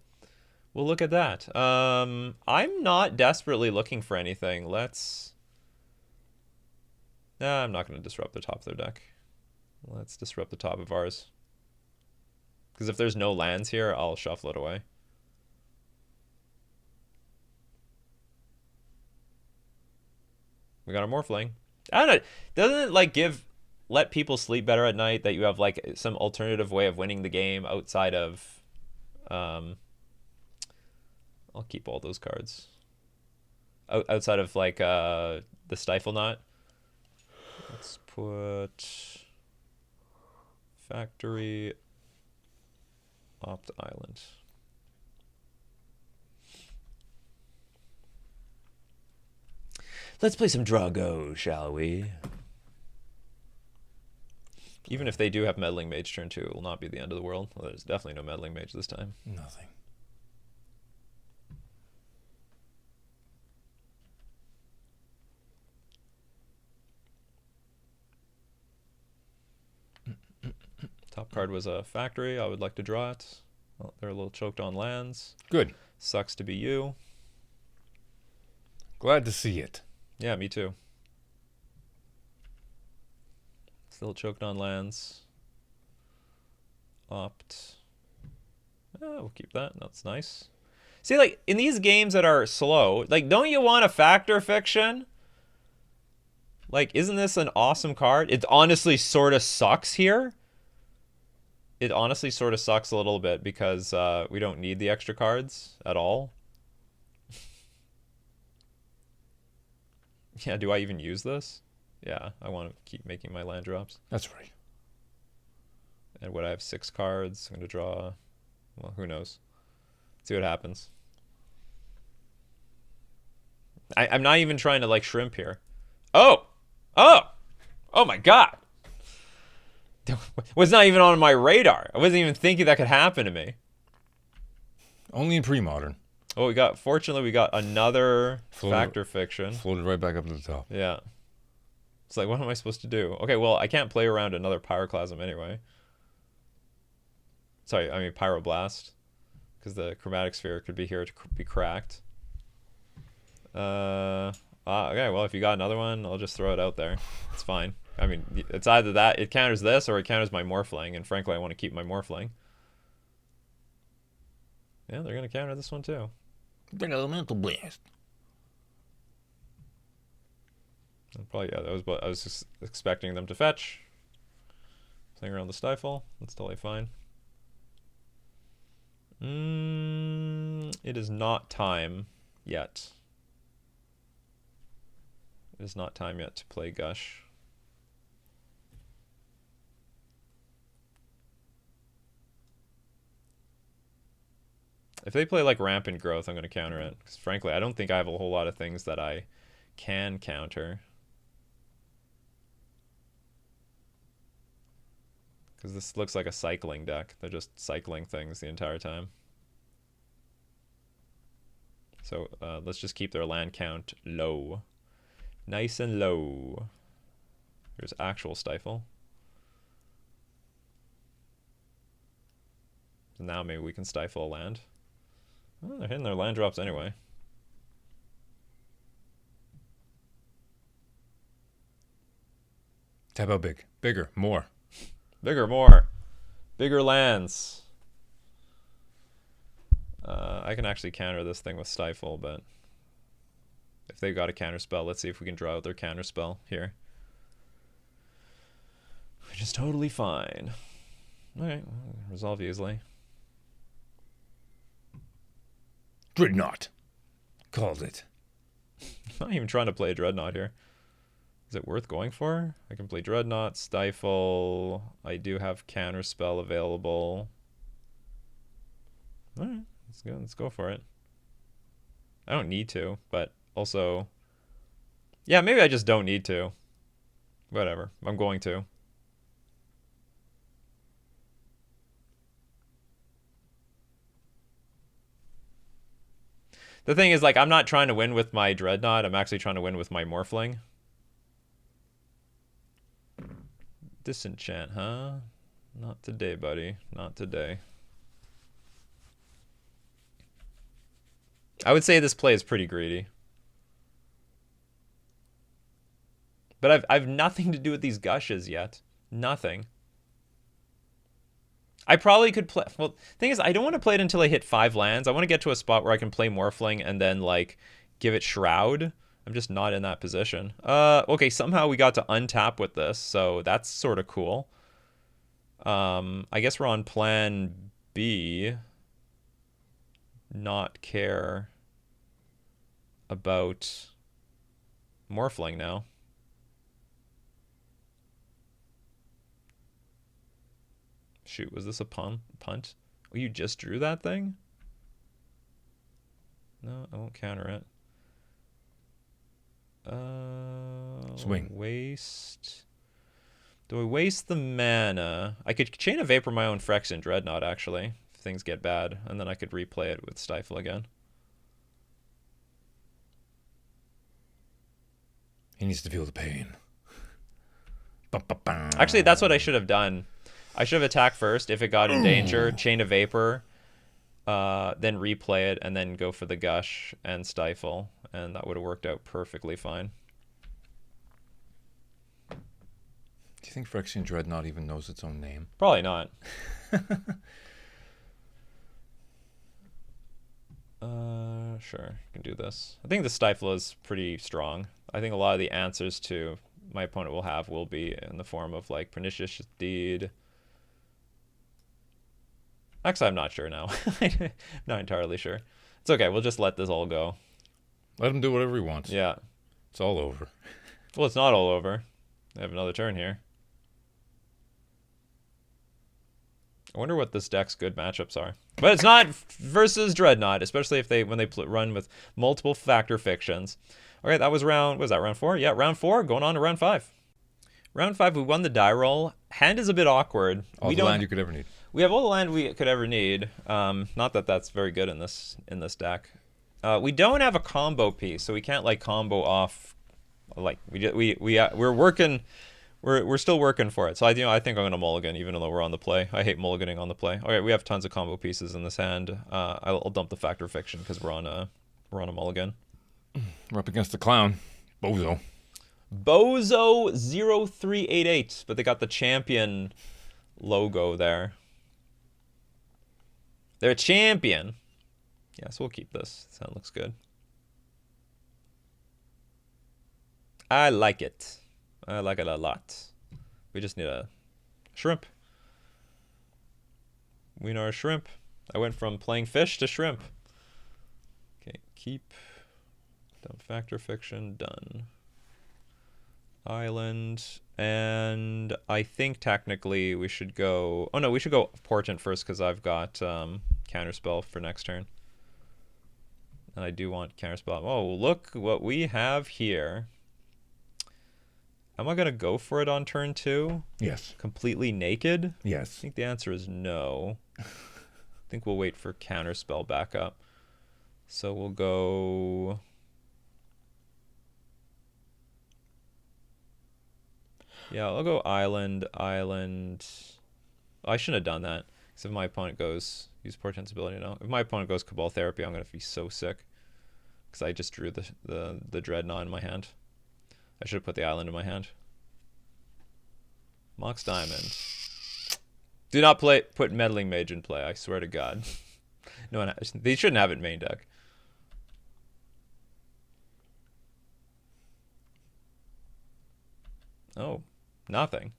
Well, look at that. I'm not desperately looking for anything. Let's... Nah, I'm not going to disrupt the top of their deck. Let's disrupt the top of ours. Because if there's no lands here, I'll shuffle it away. We got a Morphling. I don't know. Doesn't it, like, let people sleep better at night that you have, like, some alternative way of winning the game outside of... I'll keep all those cards. Outside of, like, the Stiflenought. Let's put... Factory... Opt Island. Let's play some Drago, shall we? Even if they do have Meddling Mage turn 2, it will not be the end of the world. Well, there's definitely no Meddling Mage this time. Nothing. Top card was a Factory. I would like to draw it. Well, they're a little choked on lands. Good. Sucks to be you. Glad to see it. Yeah, me too. Still choked on lands. Opt. We'll keep that. That's nice. See, like, in these games that are slow, like, don't you want a Factor Fiction? Like, isn't this an awesome card? It honestly sort of sucks here. It honestly sort of sucks a little bit because we don't need the extra cards at all. Yeah, do I even use this? Yeah, I want to keep making my land drops. That's right. And what, I have 6 cards. I'm going to draw... Well, who knows? See what happens. I'm not even trying to, like, shrimp here. Oh! Oh! Oh my god! Was not even on my radar. I wasn't even thinking that could happen to me. Only in Premodern. Oh, fortunately, we got another Factor Fiction. Floated right back up to the top. Yeah. It's like, what am I supposed to do? Okay, well, I can't play around another Pyroclasm anyway. Sorry, I mean Pyroblast. Because the Chromatic Sphere could be here to be cracked. Okay, well, if you got another one, I'll just throw it out there. It's fine. I mean, it's either that, it counters this, or it counters my Morphling, and frankly, I want to keep my Morphling. Yeah, they're going to counter this one, too. Big Elemental Blast. Probably, yeah, that was what I was just expecting them to fetch. Playing around the Stifle, that's totally fine. It is not time yet. It is not time yet to play Gush. If they play like Rampant Growth, I'm going to counter it. Because frankly, I don't think I have a whole lot of things that I can counter. Because this looks like a cycling deck. They're just cycling things the entire time. So let's just keep their land count low. Nice and low. There's actual Stifle. So now maybe we can stifle a land. Oh, they're hitting their land drops anyway. Tap out big. Bigger. More. Bigger, more. Bigger lands. I can actually counter this thing with Stifle, but if they've got a counter spell, let's see if we can draw out their counter spell here. Which is totally fine. Alright, resolve easily. Dreadnought. Called it. I'm not even trying to play a Dreadnought here. Is it worth going for? I can play Dreadnought, Stifle. I do have counter spell available. Alright, let's go for it. I don't need to, but also... Yeah, maybe I just don't need to. Whatever, I'm going to. The thing is, like, I'm not trying to win with my Dreadnought. I'm actually trying to win with my Morphling. Disenchant, huh? Not today, buddy. Not today. I would say this play is pretty greedy. But I've nothing to do with these gushes yet. Nothing. I probably could play... Well, thing is, I don't want to play it until I hit 5 lands. I want to get to a spot where I can play Morphling and then, like, give it Shroud. I'm just not in that position. Okay, somehow we got to untap with this, so that's sort of cool. I guess we're on plan B. Not care about Morphling now. Shoot, was this a punt? Oh, you just drew that thing? No, I won't counter it. Swing. Waste. Do I waste the mana? I could Chain of Vapor my own Phyrexian Dreadnought, actually, if things get bad, and then I could replay it with Stifle again. He needs to feel the pain. Actually, that's what I should have done. I should have attacked first if it got in danger, Chain of Vapor, then replay it, and then go for the Gush and Stifle, and that would have worked out perfectly fine. Do you think Phyrexian Dreadnought even knows its own name? Probably not. Sure, you can do this. I think the Stifle is pretty strong. I think a lot of the answers to my opponent will be in the form of, like, Pernicious Deed. Actually, I'm not sure now. Not entirely sure. It's okay. We'll just let this all go. Let him do whatever he wants. Yeah. It's all over. Well, it's not all over. I have another turn here. I wonder what this deck's good matchups are. But it's not versus Dreadnought, especially if when they run with multiple factor fictions. Okay, that was round... Was that round 4? Yeah, round 4. Going on to round 5. Round 5, we won the die roll. Hand is a bit awkward. All the land you could ever need. We have all the land we could ever need. Not that that's very good in this deck. We don't have a combo piece, so we can't, like, combo off. Like, we're working. We're still working for it. So I think I'm gonna mulligan, even though we're on the play. I hate mulliganing on the play. Okay, we have tons of combo pieces in this hand. I'll dump the factor fiction because we're on a mulligan. We're up against the clown, Bozo. Bozo 0388, but they got the champion logo there. They're a champion. Yeah, so we'll keep this. This hand looks good. I like it. I like it a lot. We just need a shrimp. We know our shrimp. I went from playing fish to shrimp. Okay, keep. Dump factor fiction, done. Island, and I think technically we should go... Oh no, we should go Portent first because I've got Counterspell for next turn. And I do want Counterspell. Oh, look what we have here. Am I going to go for it on turn 2? Yes. Completely naked? Yes. I think the answer is no. I think we'll wait for Counterspell backup. So we'll go... Yeah, I'll go Island. I shouldn't have done that. Because if my opponent goes... Use Portent's ability now. If my opponent goes Cabal Therapy, I'm going to be so sick. Because I just drew the Dreadnought in my hand. I should have put the Island in my hand. Mox Diamond. Do not put Meddling Mage in play, I swear to God. No one they shouldn't have it in main deck. Oh, nothing.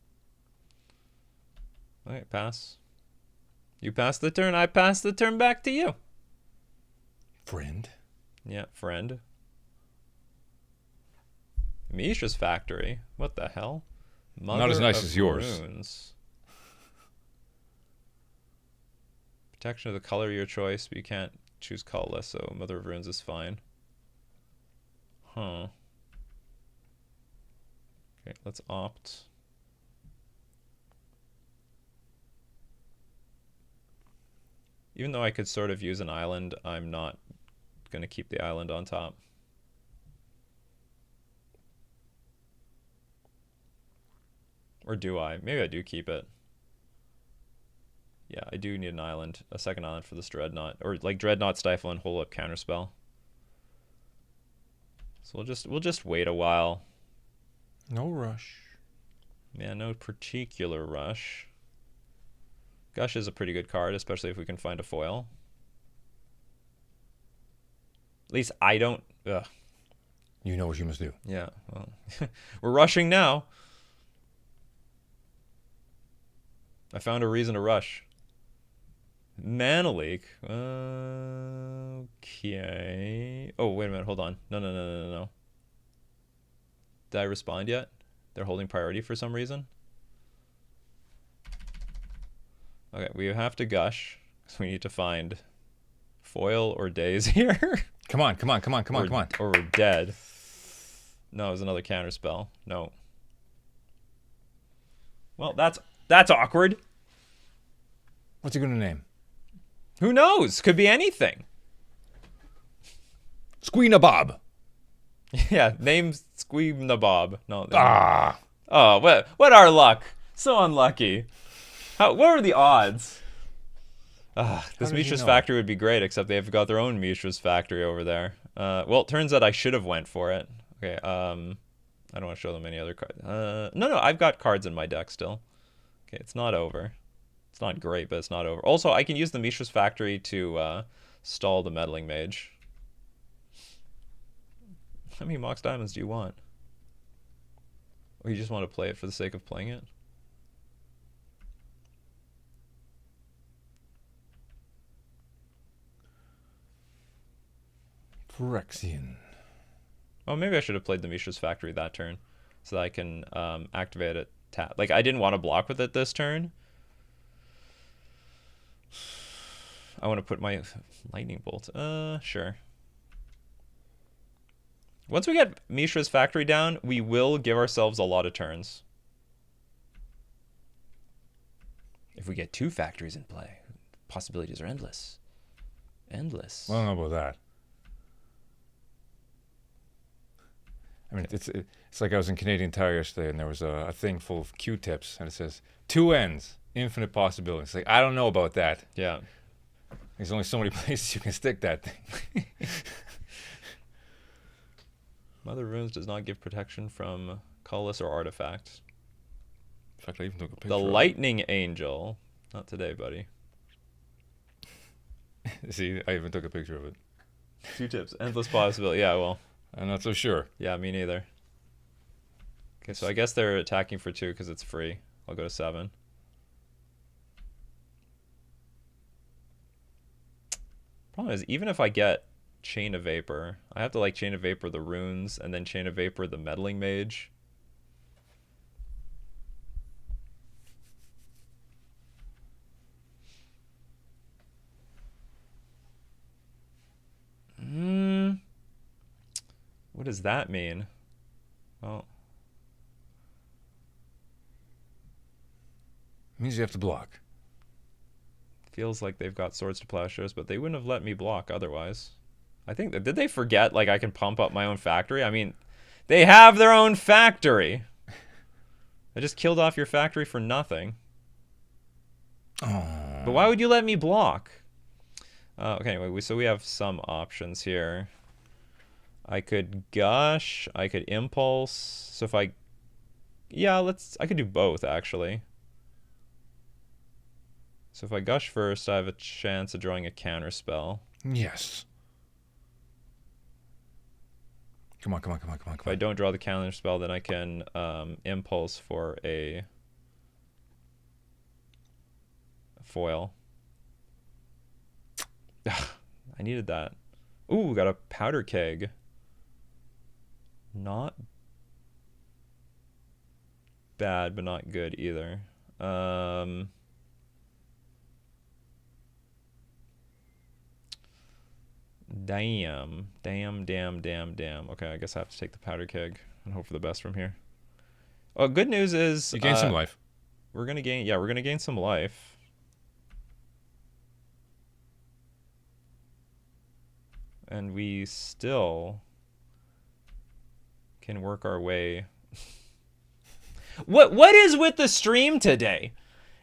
Alright, pass. You pass the turn, I pass the turn back to you. Friend? Yeah, friend. Mishra's Factory. What the hell? Mother Not as nice of as yours. Runes. Protection of the color of your choice, but you can't choose colorless, so Mother of Runes is fine. Huh. Okay, let's opt. Even though I could sort of use an island, I'm not going to keep the island on top. Or do I? Maybe I do keep it. Yeah, I do need an island, a second island for this Dreadnought, or like Dreadnought, Stifle, and Hole Up Counterspell. So we'll just wait a while. No rush. Yeah, no particular rush. Gush is a pretty good card, especially if we can find a foil. At least I don't. Ugh. You know what you must do. Yeah, well, we're rushing now. I found a reason to rush. Mana Leak. Okay. Oh, wait a minute. Hold on. No. Did I respond yet? They're holding priority for some reason. Okay, we have to gush. So we need to find foil or days here. Come on. Or we're dead. No, it was another counterspell. No. Well, that's awkward. What's he gonna name? Who knows? Could be anything. Squeenabob. Yeah, name Squeebnabob. No. Ah. Oh, what our luck. So unlucky. What are the odds? This Mishra's factory would be great, except they've got their own Mishra's factory over there. Well, it turns out I should have went for it. Okay, I don't want to show them any other cards. No, I've got cards in my deck still. Okay, it's not over. It's not great, but it's not over. Also, I can use the Mishra's factory to stall the Meddling Mage. How many Mox Diamonds do you want? Or you just want to play it for the sake of playing it? Phyrexian. Oh, maybe I should have played the Mishra's factory that turn, so that I can activate it. Like, I didn't want to block with it this turn. I want to put my lightning bolt. Sure. Once we get Mishra's factory down, we will give ourselves a lot of turns. If we get 2 factories in play, possibilities are endless. Endless. I don't know about that. I mean, it's like I was in Canadian Tire yesterday, and there was a thing full of Q-tips, and it says 2 ends, infinite possibilities. Like, I don't know about that. Yeah. There's only so many places you can stick that thing. Mother Runes does not give protection from colorless or artifacts. In fact, I even took a picture. The Lightning Angel. Not today, buddy. See, I even took a picture of it. 2 tips. Endless possibility. Yeah, well. I'm not so sure. Yeah, me neither. Okay, so I guess they're attacking for 2 because it's free. I'll go to 7. Problem is, even if I get Chain of Vapor, I have to like Chain of Vapor the runes and then Chain of Vapor the Meddling Mage. What does that mean? Well, it means you have to block. Feels like they've got Swords to Plowshares, but they wouldn't have let me block otherwise. I think that, did they forget like I can pump up my own factory? I mean, they have their own factory. I just killed off your factory for nothing. Oh. But why would you let me block? Okay, anyway, so we have some options here. I could Gush, I could Impulse. So if I could do both actually. So if I Gush first, I have a chance of drawing a counter spell. Yes. Come on. If I don't draw the counter spell, then I can Impulse for a foil. I needed that. Ooh, got a Powder Keg. Not bad, but not good either. Damn. Okay, I guess I have to take the Powder Keg and hope for the best from here. Oh, good news is you gain some life. We're gonna gain some life. And we still can work our way. What is with the stream today?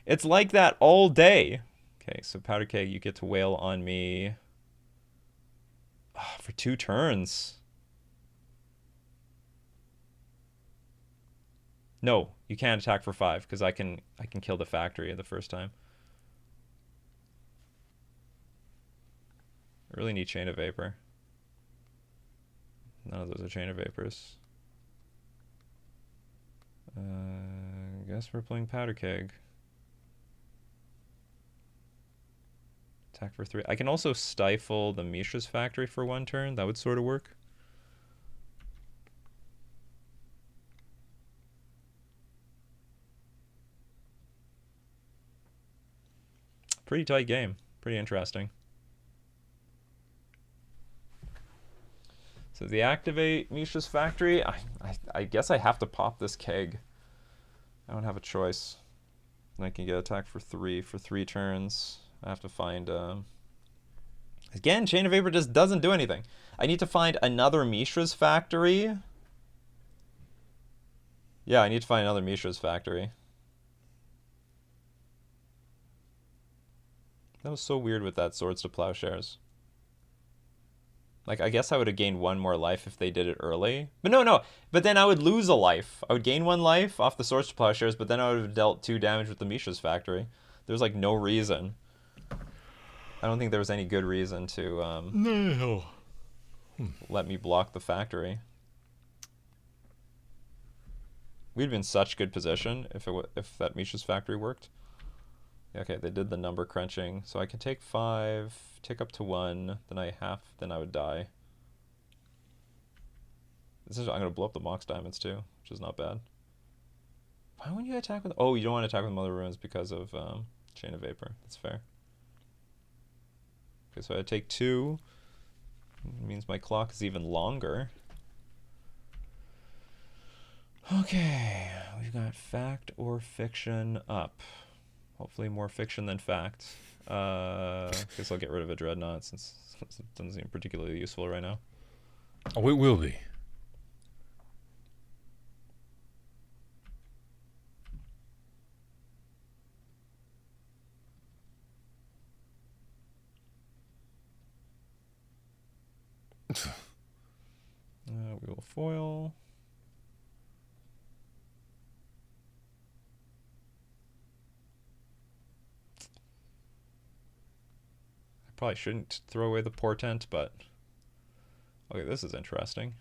It's like that all day. Okay, so Powder Keg, you get to wail on me for 2 turns. No, you can't attack for 5 because I can kill the factory the first time. I really need Chain of Vapor. None of those are Chain of Vapors. I guess we're playing Powder Keg. Attack for 3. I can also stifle the Mishra's Factory for 1 turn. That would sort of work. Pretty tight game. Pretty interesting. So the activate Mishra's Factory. I guess I have to pop this keg. I don't have a choice. And I can get attack for 3 for 3 turns. I have to find... Again, Chain of Vapor just doesn't do anything. I need to find another Mishra's Factory. Yeah, I need to find another Mishra's Factory. That was so weird with that Swords to Plowshares. Like, I guess I would have gained 1 more life if they did it early. But no. But then I would lose a life. I would gain 1 life off the Swords to Plowshares, but then I would have dealt 2 damage with the Mishra's Factory. There's, like, no reason. I don't think there was any good reason to No. let me block the factory. We'd be in such good position if that Mishra's Factory worked. Okay, they did the number crunching, so I can take 5, tick up to 1, then I would die. I'm gonna blow up the Mox Diamonds too, which is not bad. Why wouldn't you attack with? Oh, you don't want to attack with Mother Runes because of Chain of Vapor. That's fair. Okay, so I take 2. It means my clock is even longer. Okay, we've got fact or fiction up. Hopefully more fiction than fact. Guess I'll get rid of a Dreadnought since it doesn't seem particularly useful right now. Oh, it will be. We will foil. I probably shouldn't throw away the Portent, but okay, this is interesting.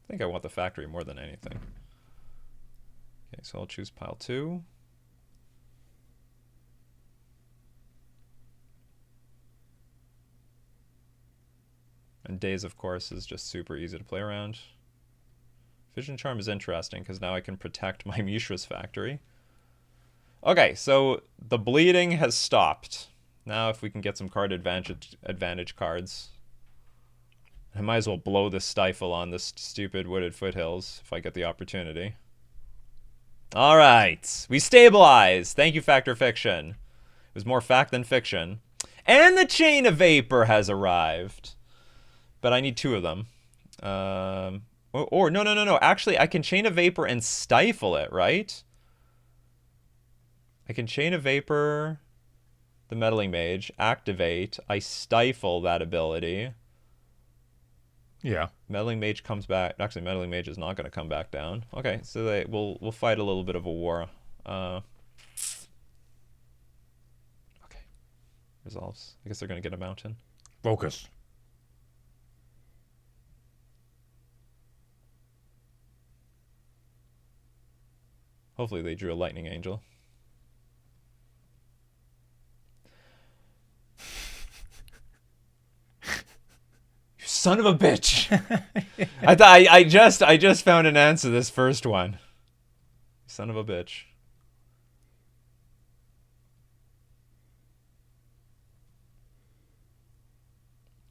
I think I want the factory more than anything. Okay, so I'll choose pile 2. And Days, of course, is just super easy to play around. Vision Charm is interesting because now I can protect my Mishra's Factory. Okay, so the bleeding has stopped. Now if we can get some card advantage cards. I might as well blow the Stifle on this stupid Wooded Foothills if I get the opportunity. All right, we stabilize. Thank you, Fact or Fiction. It was more fact than fiction. And the Chain of Vapor has arrived. But I need 2 of them. Or no. Actually, I can Chain of Vapor and stifle it, right? I can Chain of Vapor the Meddling Mage, activate. I stifle that ability. Yeah. Meddling Mage comes back. Actually, Meddling Mage is not going to come back down. Okay, so we'll fight a little bit of a war. Okay. Resolves. I guess they're going to get a mountain. Focus. Hopefully they drew a Lightning Angel. You son of a bitch! I just found an answer to this first one. Son of a bitch.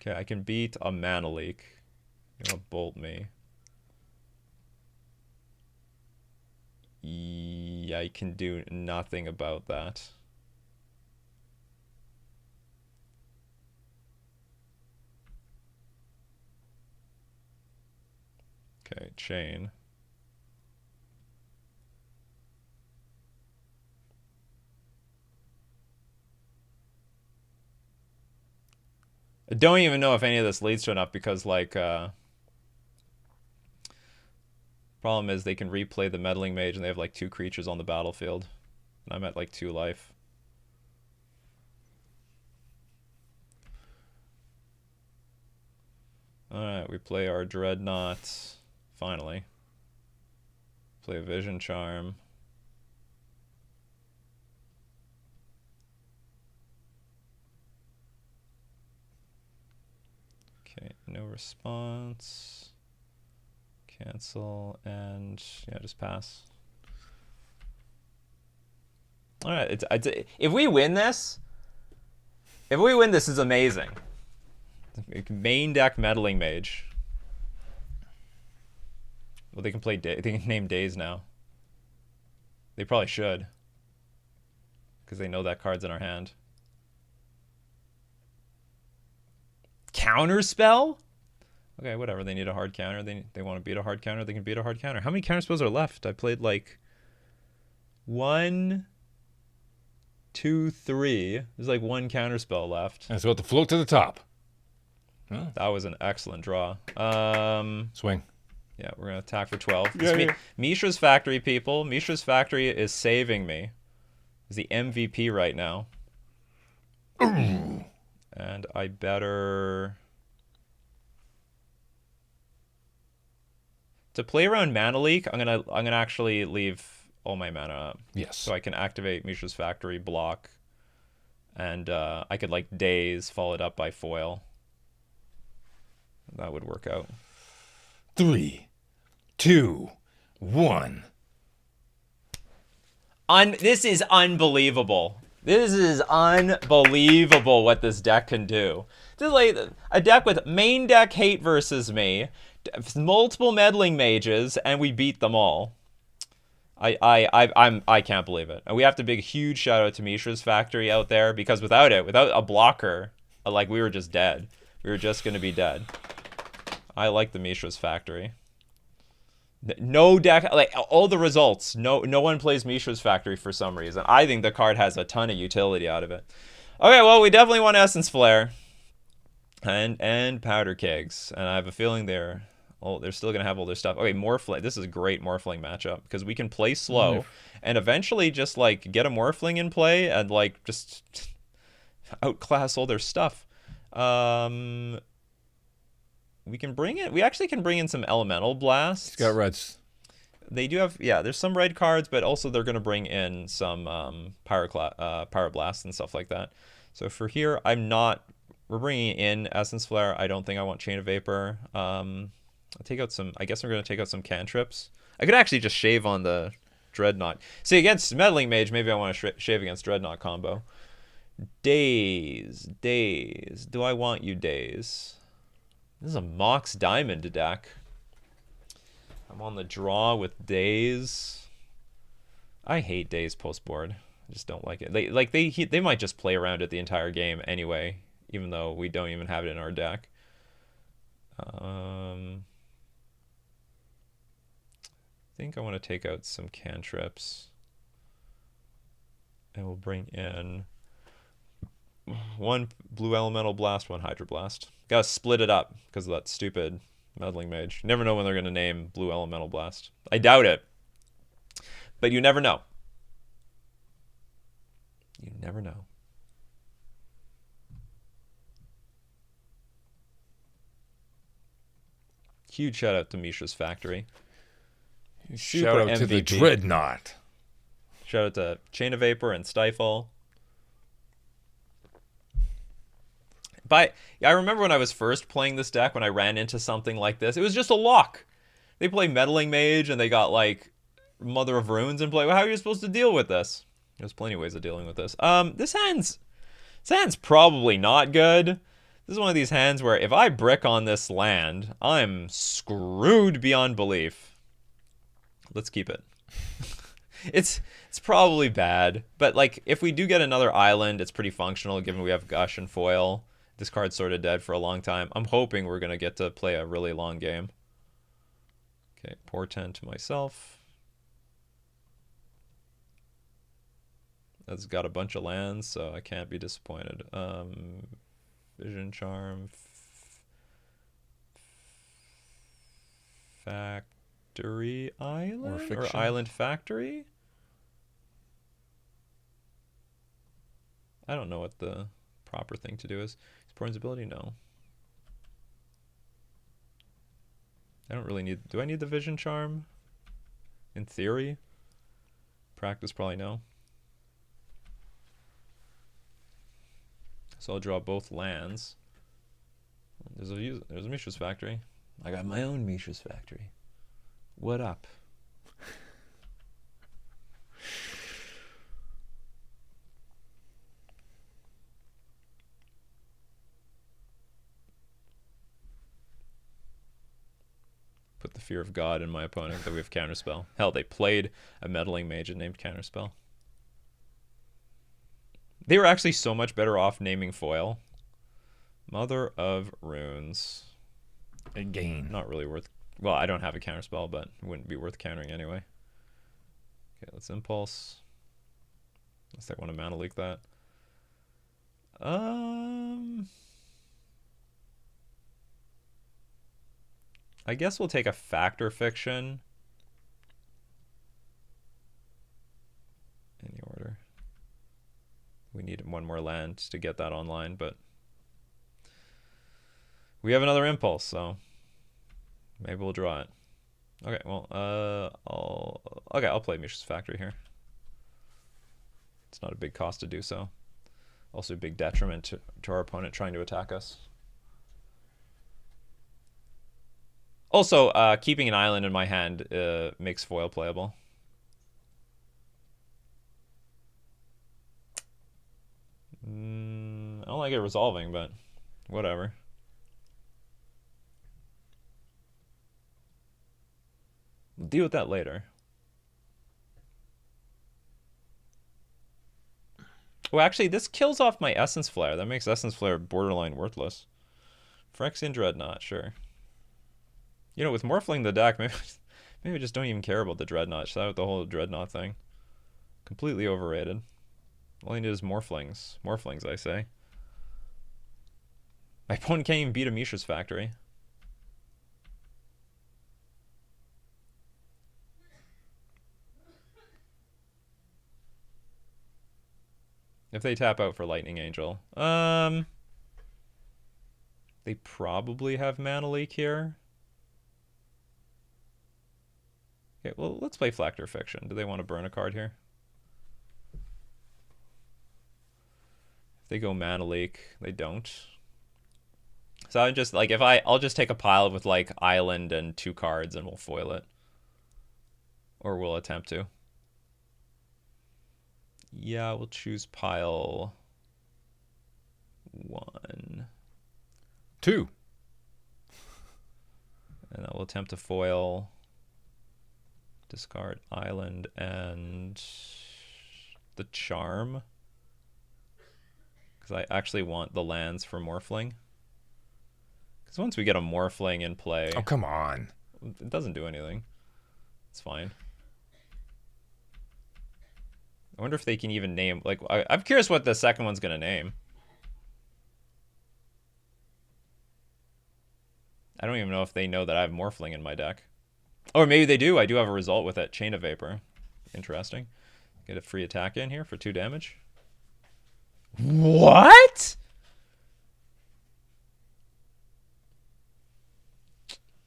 Okay, I can beat a Mana Leak. You're gonna bolt me. Yeah, I can do nothing about that. Okay, chain. I don't even know if any of this leads to enough because, like, problem is they can replay the Meddling Mage and they have, like, 2 creatures on the battlefield. And I'm at, like, 2 life. Alright, we play our Dreadnought. Finally. Play a Vision Charm. Okay, no response. Cancel, and yeah, just pass. Alright, if we win this, this is amazing. Main deck Meddling Mage. Well, they can play they can name days now. They probably should. Because they know that card's in our hand. Counterspell? Okay, whatever. They need a hard counter. They want to beat a hard counter. They can beat a hard counter. How many counterspells are left? I played like 1, 2, 3. There's like 1 counterspell left. And so to float to the top. Oh. That was an excellent draw. Swing. Yeah, we're going to attack for 12. Mishra's Factory, people. Mishra's Factory is saving me. Is the MVP right now. And I better... To play around Mana Leak, I'm gonna actually leave all my mana up. Yes. So I can activate Mishra's Factory, block, and I could like Daze, follow it up by foil. That would work out. 3, 2, 1. This is unbelievable. This is unbelievable what this deck can do. This is like a deck with main deck hate versus me, multiple Meddling Mages, and we beat them all. I can't believe it. And we have to big huge shout out to Mishra's Factory out there, because without a blocker, like we were just dead. We were just gonna be dead. I like the Mishra's Factory. No deck, like all the results, no one plays Mishra's Factory for some reason. I think the card has a ton of utility out of it. Okay, well, we definitely want Essence Flare and Powder Kegs, and I have a feeling they're still gonna have all their stuff. Okay, Morphling. This is a great Morphling matchup because we can play slow and eventually just like get a Morphling in play and like just outclass all their stuff. We can bring it. We actually can bring in some Elemental Blasts. He's got reds. They do have, yeah, there's some red cards, but also they're going to bring in some Pyroblast and stuff like that. So for here, we're bringing in Essence Flare. I don't think I want Chain of Vapor. I'll take out some, I guess we're going to take out some cantrips. I could actually just shave on the Dreadnought. See, against Meddling Mage, maybe I want to shave against Dreadnought combo. Daze. Do I want you, Daze? This is a Mox Diamond deck. I'm on the draw with Daze. I hate Daze post board. I just don't like it. They might just play around it the entire game anyway, even though we don't even have it in our deck. I think I want to take out some cantrips. And we'll bring in 1 Blue Elemental Blast, 1 Hydroblast. Gotta split it up because of that stupid Meddling Mage. You never know when they're gonna name Blue Elemental Blast. I doubt it. But you never know. You never know. Huge shout out to Mishra's Factory. Shout out to the Dreadnought. Shout out to Chain of Vapor and Stifle. But I remember when I was first playing this deck, when I ran into something like this, it was just a lock. They play Meddling Mage and they got like Mother of Runes in play. Well, how are you supposed to deal with this? There's plenty of ways of dealing with this. This hand's probably not good. This is one of these hands where if I brick on this land, I'm screwed beyond belief. Let's keep it. It's probably bad, but like if we do get another island, it's pretty functional given we have Gush and Foil. This card's sort of dead for a long time. I'm hoping we're going to get to play a really long game. Okay, portent to myself. That's got a bunch of lands, so I can't be disappointed. Vision Charm. Factory Island? Or Island Factory? I don't know what the proper thing to do is. Is Porn's ability? No. I don't really need... Do I need the Vision Charm? In theory? Practice, probably no. So I'll draw both lands. There's a Mishra's Factory. I got my own Mishra's Factory. What up? Put the Fear of God in my opponent that we have Counterspell. Hell, they played a Meddling Mage and named Counterspell. They were actually so much better off naming foil. Mother of Runes. Again. Not really worth... Well, I don't have a Counterspell, but it wouldn't be worth countering anyway. Okay, let's Impulse. Unless they want to Mana Leak that. I guess we'll take a Factor Fiction. Any order. We need one more land to get that online, but we have another Impulse, so maybe we'll draw it. Okay, well, I'll play Mishra's Factory here. It's not a big cost to do so. Also a big detriment to our opponent trying to attack us. Also, keeping an island in my hand makes foil playable. I don't like it resolving, but whatever. We'll deal with that later. Well, actually, this kills off my Essence Flare. That makes Essence Flare borderline worthless. Phyrexian Dreadnought, sure. You know, with Morphling the deck, maybe I just don't even care about the Dreadnought. Shout out the whole Dreadnought thing. Completely overrated. All you need is Morphlings. Morphlings, I say. My opponent can't even beat a Mishra's Factory. If they tap out for Lightning Angel. They probably have Mana Leak here. Okay, well, let's play Factor Fiction. Do they want to burn a card here? If they go Mana Leak, they don't. So I'm just like, I'll just take a pile with like Island and 2 cards and we'll foil it. Or we'll attempt to. Yeah, we'll choose pile 1. 2. And then we'll attempt to foil. Discard Island and the Charm. Because I actually want the lands for Morphling. Because once we get a Morphling in play... Oh, come on. It doesn't do anything. It's fine. I wonder if they can even name... Like, I'm curious what the second one's going to name. I don't even know if they know that I have Morphling in my deck. Or maybe they do. I do have a result with it. Chain of Vapor. Interesting. Get a free attack in here for 2 damage. What?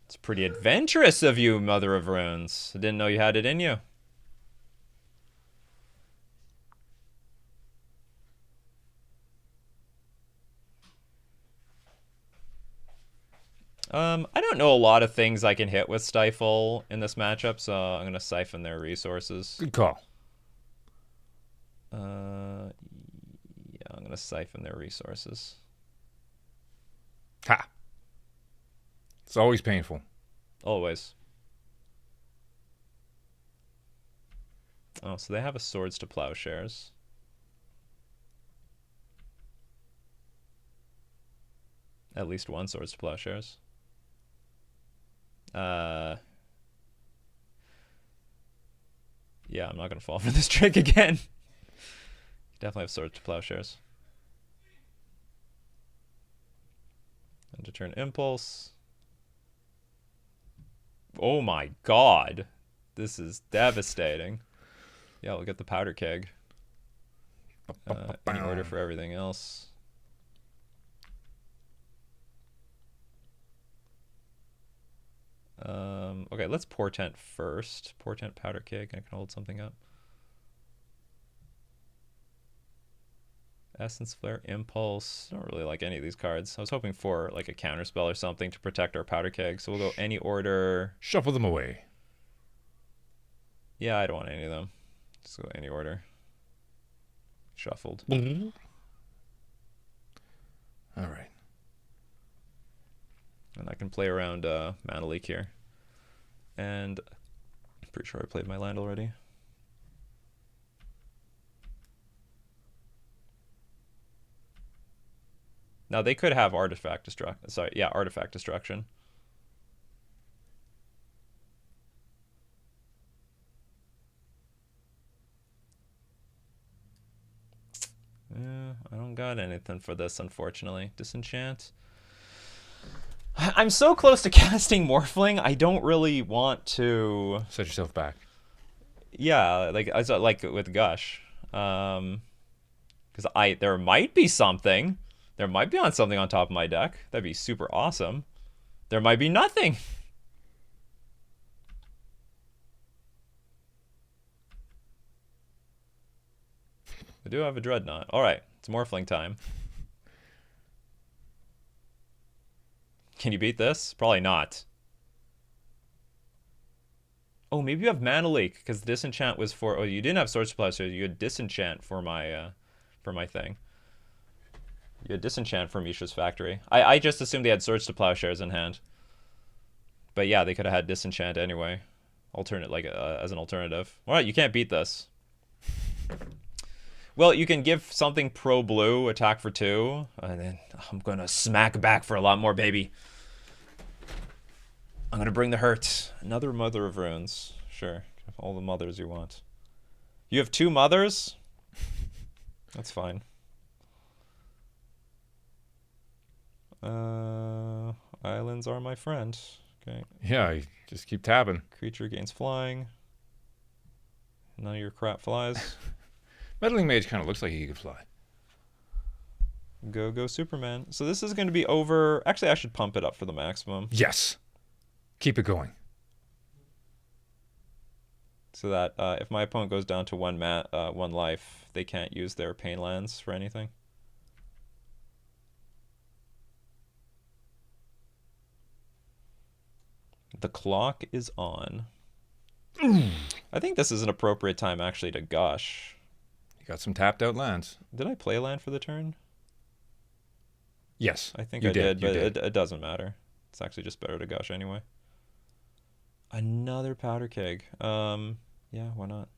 It's pretty adventurous of you, Mother of Runes. I didn't know you had it in you. I don't know a lot of things I can hit with Stifle in this matchup, so I'm going to siphon their resources. Good call. Yeah, I'm going to siphon their resources. Ha! It's always painful. Always. Oh, so they have a Swords to Plowshares. At least one Swords to Plowshares. Yeah, I'm not gonna fall for this trick again. Definitely have Swords to Plowshares. And to turn Impulse. Oh my god. This is devastating. Yeah, we'll get the Powder Keg. In order for everything else. Okay, let's Portent first. Portent, Powder Keg. I can hold something up. Essence Flare, Impulse. I don't really like any of these cards. I was hoping for like a counterspell or something to protect our Powder Keg. So we'll go any order. Shuffle them away. Yeah, I don't want any of them. Just go any order. Shuffled. All right. And I can play around Mana Leak here. And I'm pretty sure I played my land already. Now they could have Artifact Destruction. Sorry, yeah, Artifact Destruction. Yeah, I don't got anything for this, unfortunately. Disenchant. I'm so close to casting Morphling, I don't really want to Set yourself back. Yeah, like with Gush. Because there might be something. There might be something on top of my deck. That'd be super awesome. There might be nothing. I do have a Dreadnought. Alright, it's Morphling time. Can you beat this? Probably not. Oh, maybe you have Mana Leak, because Disenchant was for... Oh, you didn't have Swords to Plowshares, so you had Disenchant for my thing. You had Disenchant for Mishra's Factory. I just assumed they had Swords to Plowshares in hand. But yeah, they could have had Disenchant anyway. As an alternative. Alright, you can't beat this. Well, you can give something pro-blue, attack for 2, and then I'm gonna smack back for a lot more, baby. I'm gonna bring the hurt. Another Mother of Runes. Sure, all the mothers you want. You have 2 mothers? That's fine. Islands are my friend. Okay. Yeah, you just keep tabbing. Creature gains flying. None of your crap flies. Meddling Mage kind of looks like he could fly. Go Superman. So this is going to be over... Actually, I should pump it up for the maximum. Yes. Keep it going. So that if my opponent goes down to one life, they can't use their pain lands for anything. The clock is on. I think this is an appropriate time actually to gush. You got some tapped out lands. Did I play a land for the turn? Yes. I think I did, but it doesn't matter. It's actually just better to gush anyway. Another Powder Keg. Yeah, why not?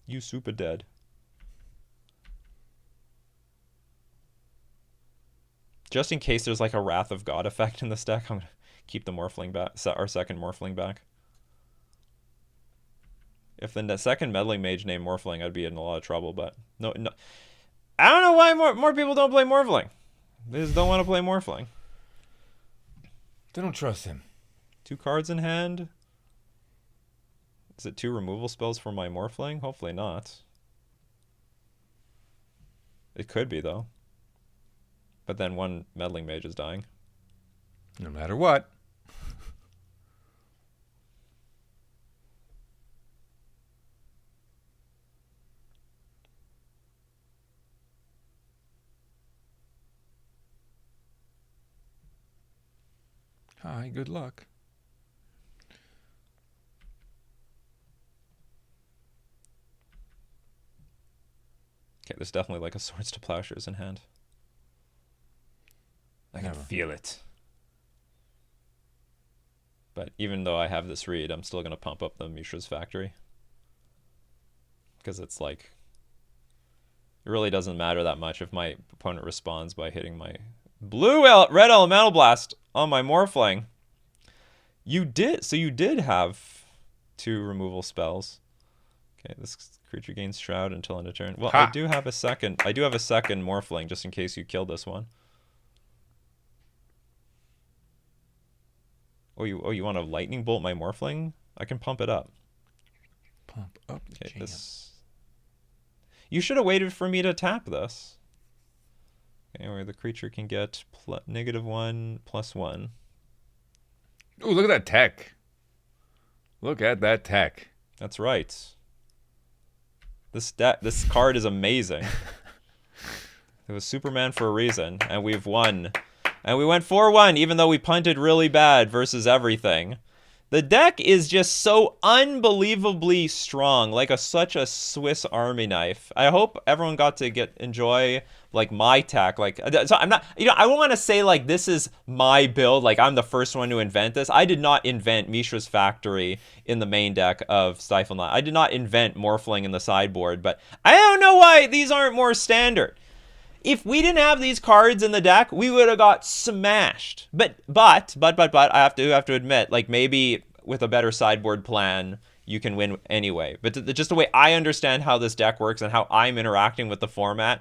You super dead. Just in case there's like a Wrath of God effect in this deck, I'm gonna keep the Morphling back, our second Morphling back. If the second Meddling Mage named Morphling, I'd be in a lot of trouble, but no. I don't know why more people don't play Morphling. They just don't want to play Morphling. They don't trust him. 2 cards in hand. Is it 2 removal spells for my Morphling? Hopefully not. It could be, though. But then 1 Meddling Mage is dying. No matter what. Hi, good luck. Okay, there's definitely like a Swords to Plowshares in hand. I can feel it. But even though I have this read, I'm still going to pump up the Mishra's Factory. Because it's like... It really doesn't matter that much if my opponent responds by hitting my red elemental blast. on my Morphling. You did have 2 removal spells. Okay, this creature gains Shroud until end of turn. Well, Ha! I do have a second Morphling just in case you kill this one. Oh, you want to Lightning Bolt my Morphling? I can pump it up. Pump up the Okay, jam. this. You should have waited for me to tap this. Okay, where the creature can get -1, +1. Ooh, look at that tech. Look at that tech. That's right. This card is amazing. It was Superman for a reason, and we've won. And we went 4-1, even though we punted really bad versus everything. The deck is just so unbelievably strong, like such a Swiss Army knife. I hope everyone got to enjoy like my tech. Like, so I'm not, I don't want to say like this is my build, like I'm the first one to invent this. I did not invent Mishra's Factory in the main deck of Stiflenought. I did not invent Morphling in the sideboard, but I don't know why these aren't more standard. If we didn't have these cards in the deck, we would have got smashed. But I have to admit, like maybe with a better sideboard plan, you can win anyway. But just the way I understand how this deck works and how I'm interacting with the format,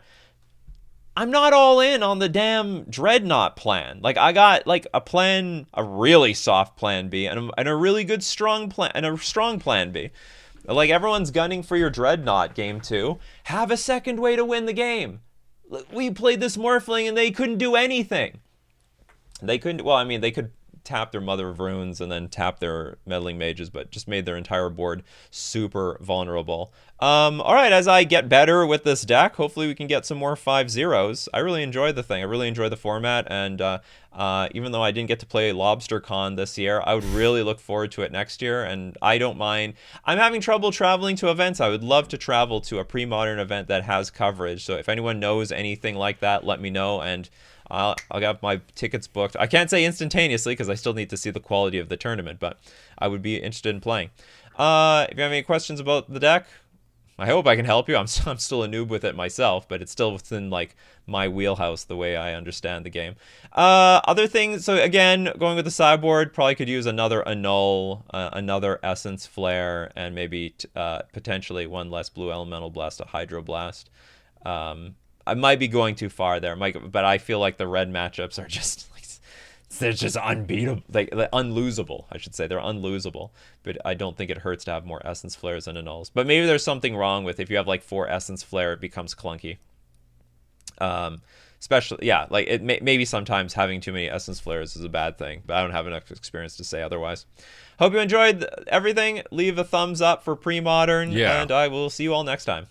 I'm not all in on the damn Dreadnought plan. Like I got like a plan, a really soft plan B, and a really good strong plan, and a strong plan B. Like everyone's gunning for your Dreadnought game 2. Have a second way to win the game. We played this Morphling and they couldn't do anything. They couldn't, well, I mean, they could tap their Mother of Runes and then tap their Meddling Mages, but just made their entire board super vulnerable. All right, as I get better with this deck, hopefully we can get some more 5-0s. I really enjoy the thing. I really enjoy the format, and even though I didn't get to play LobsterCon this year, I would really look forward to it next year, and I don't mind. I'm having trouble traveling to events. I would love to travel to a pre-modern event that has coverage, so if anyone knows anything like that, let me know, and I'll get my tickets booked. I can't say instantaneously because I still need to see the quality of the tournament, but I would be interested in playing. If you have any questions about the deck, I hope I can help you. I'm still a noob with it myself, but it's still within like my wheelhouse the way I understand the game. Other things, so again, going with the sideboard, probably could use another Annul, another Essence Flare, and maybe potentially one less Blue Elemental Blast, a Hydro Blast. I might be going too far there, but I feel like the red matchups are just like, they're just unbeatable, like unlosable, I should say. They're unlosable, but I don't think it hurts to have more Essence Flares and Annuls. But maybe there's something wrong with if you have like 4 Essence Flare, it becomes clunky. Especially, yeah, like maybe sometimes having too many Essence Flares is a bad thing, but I don't have enough experience to say otherwise. Hope you enjoyed everything. Leave a thumbs up for Premodern, Yeah. and I will see you all next time.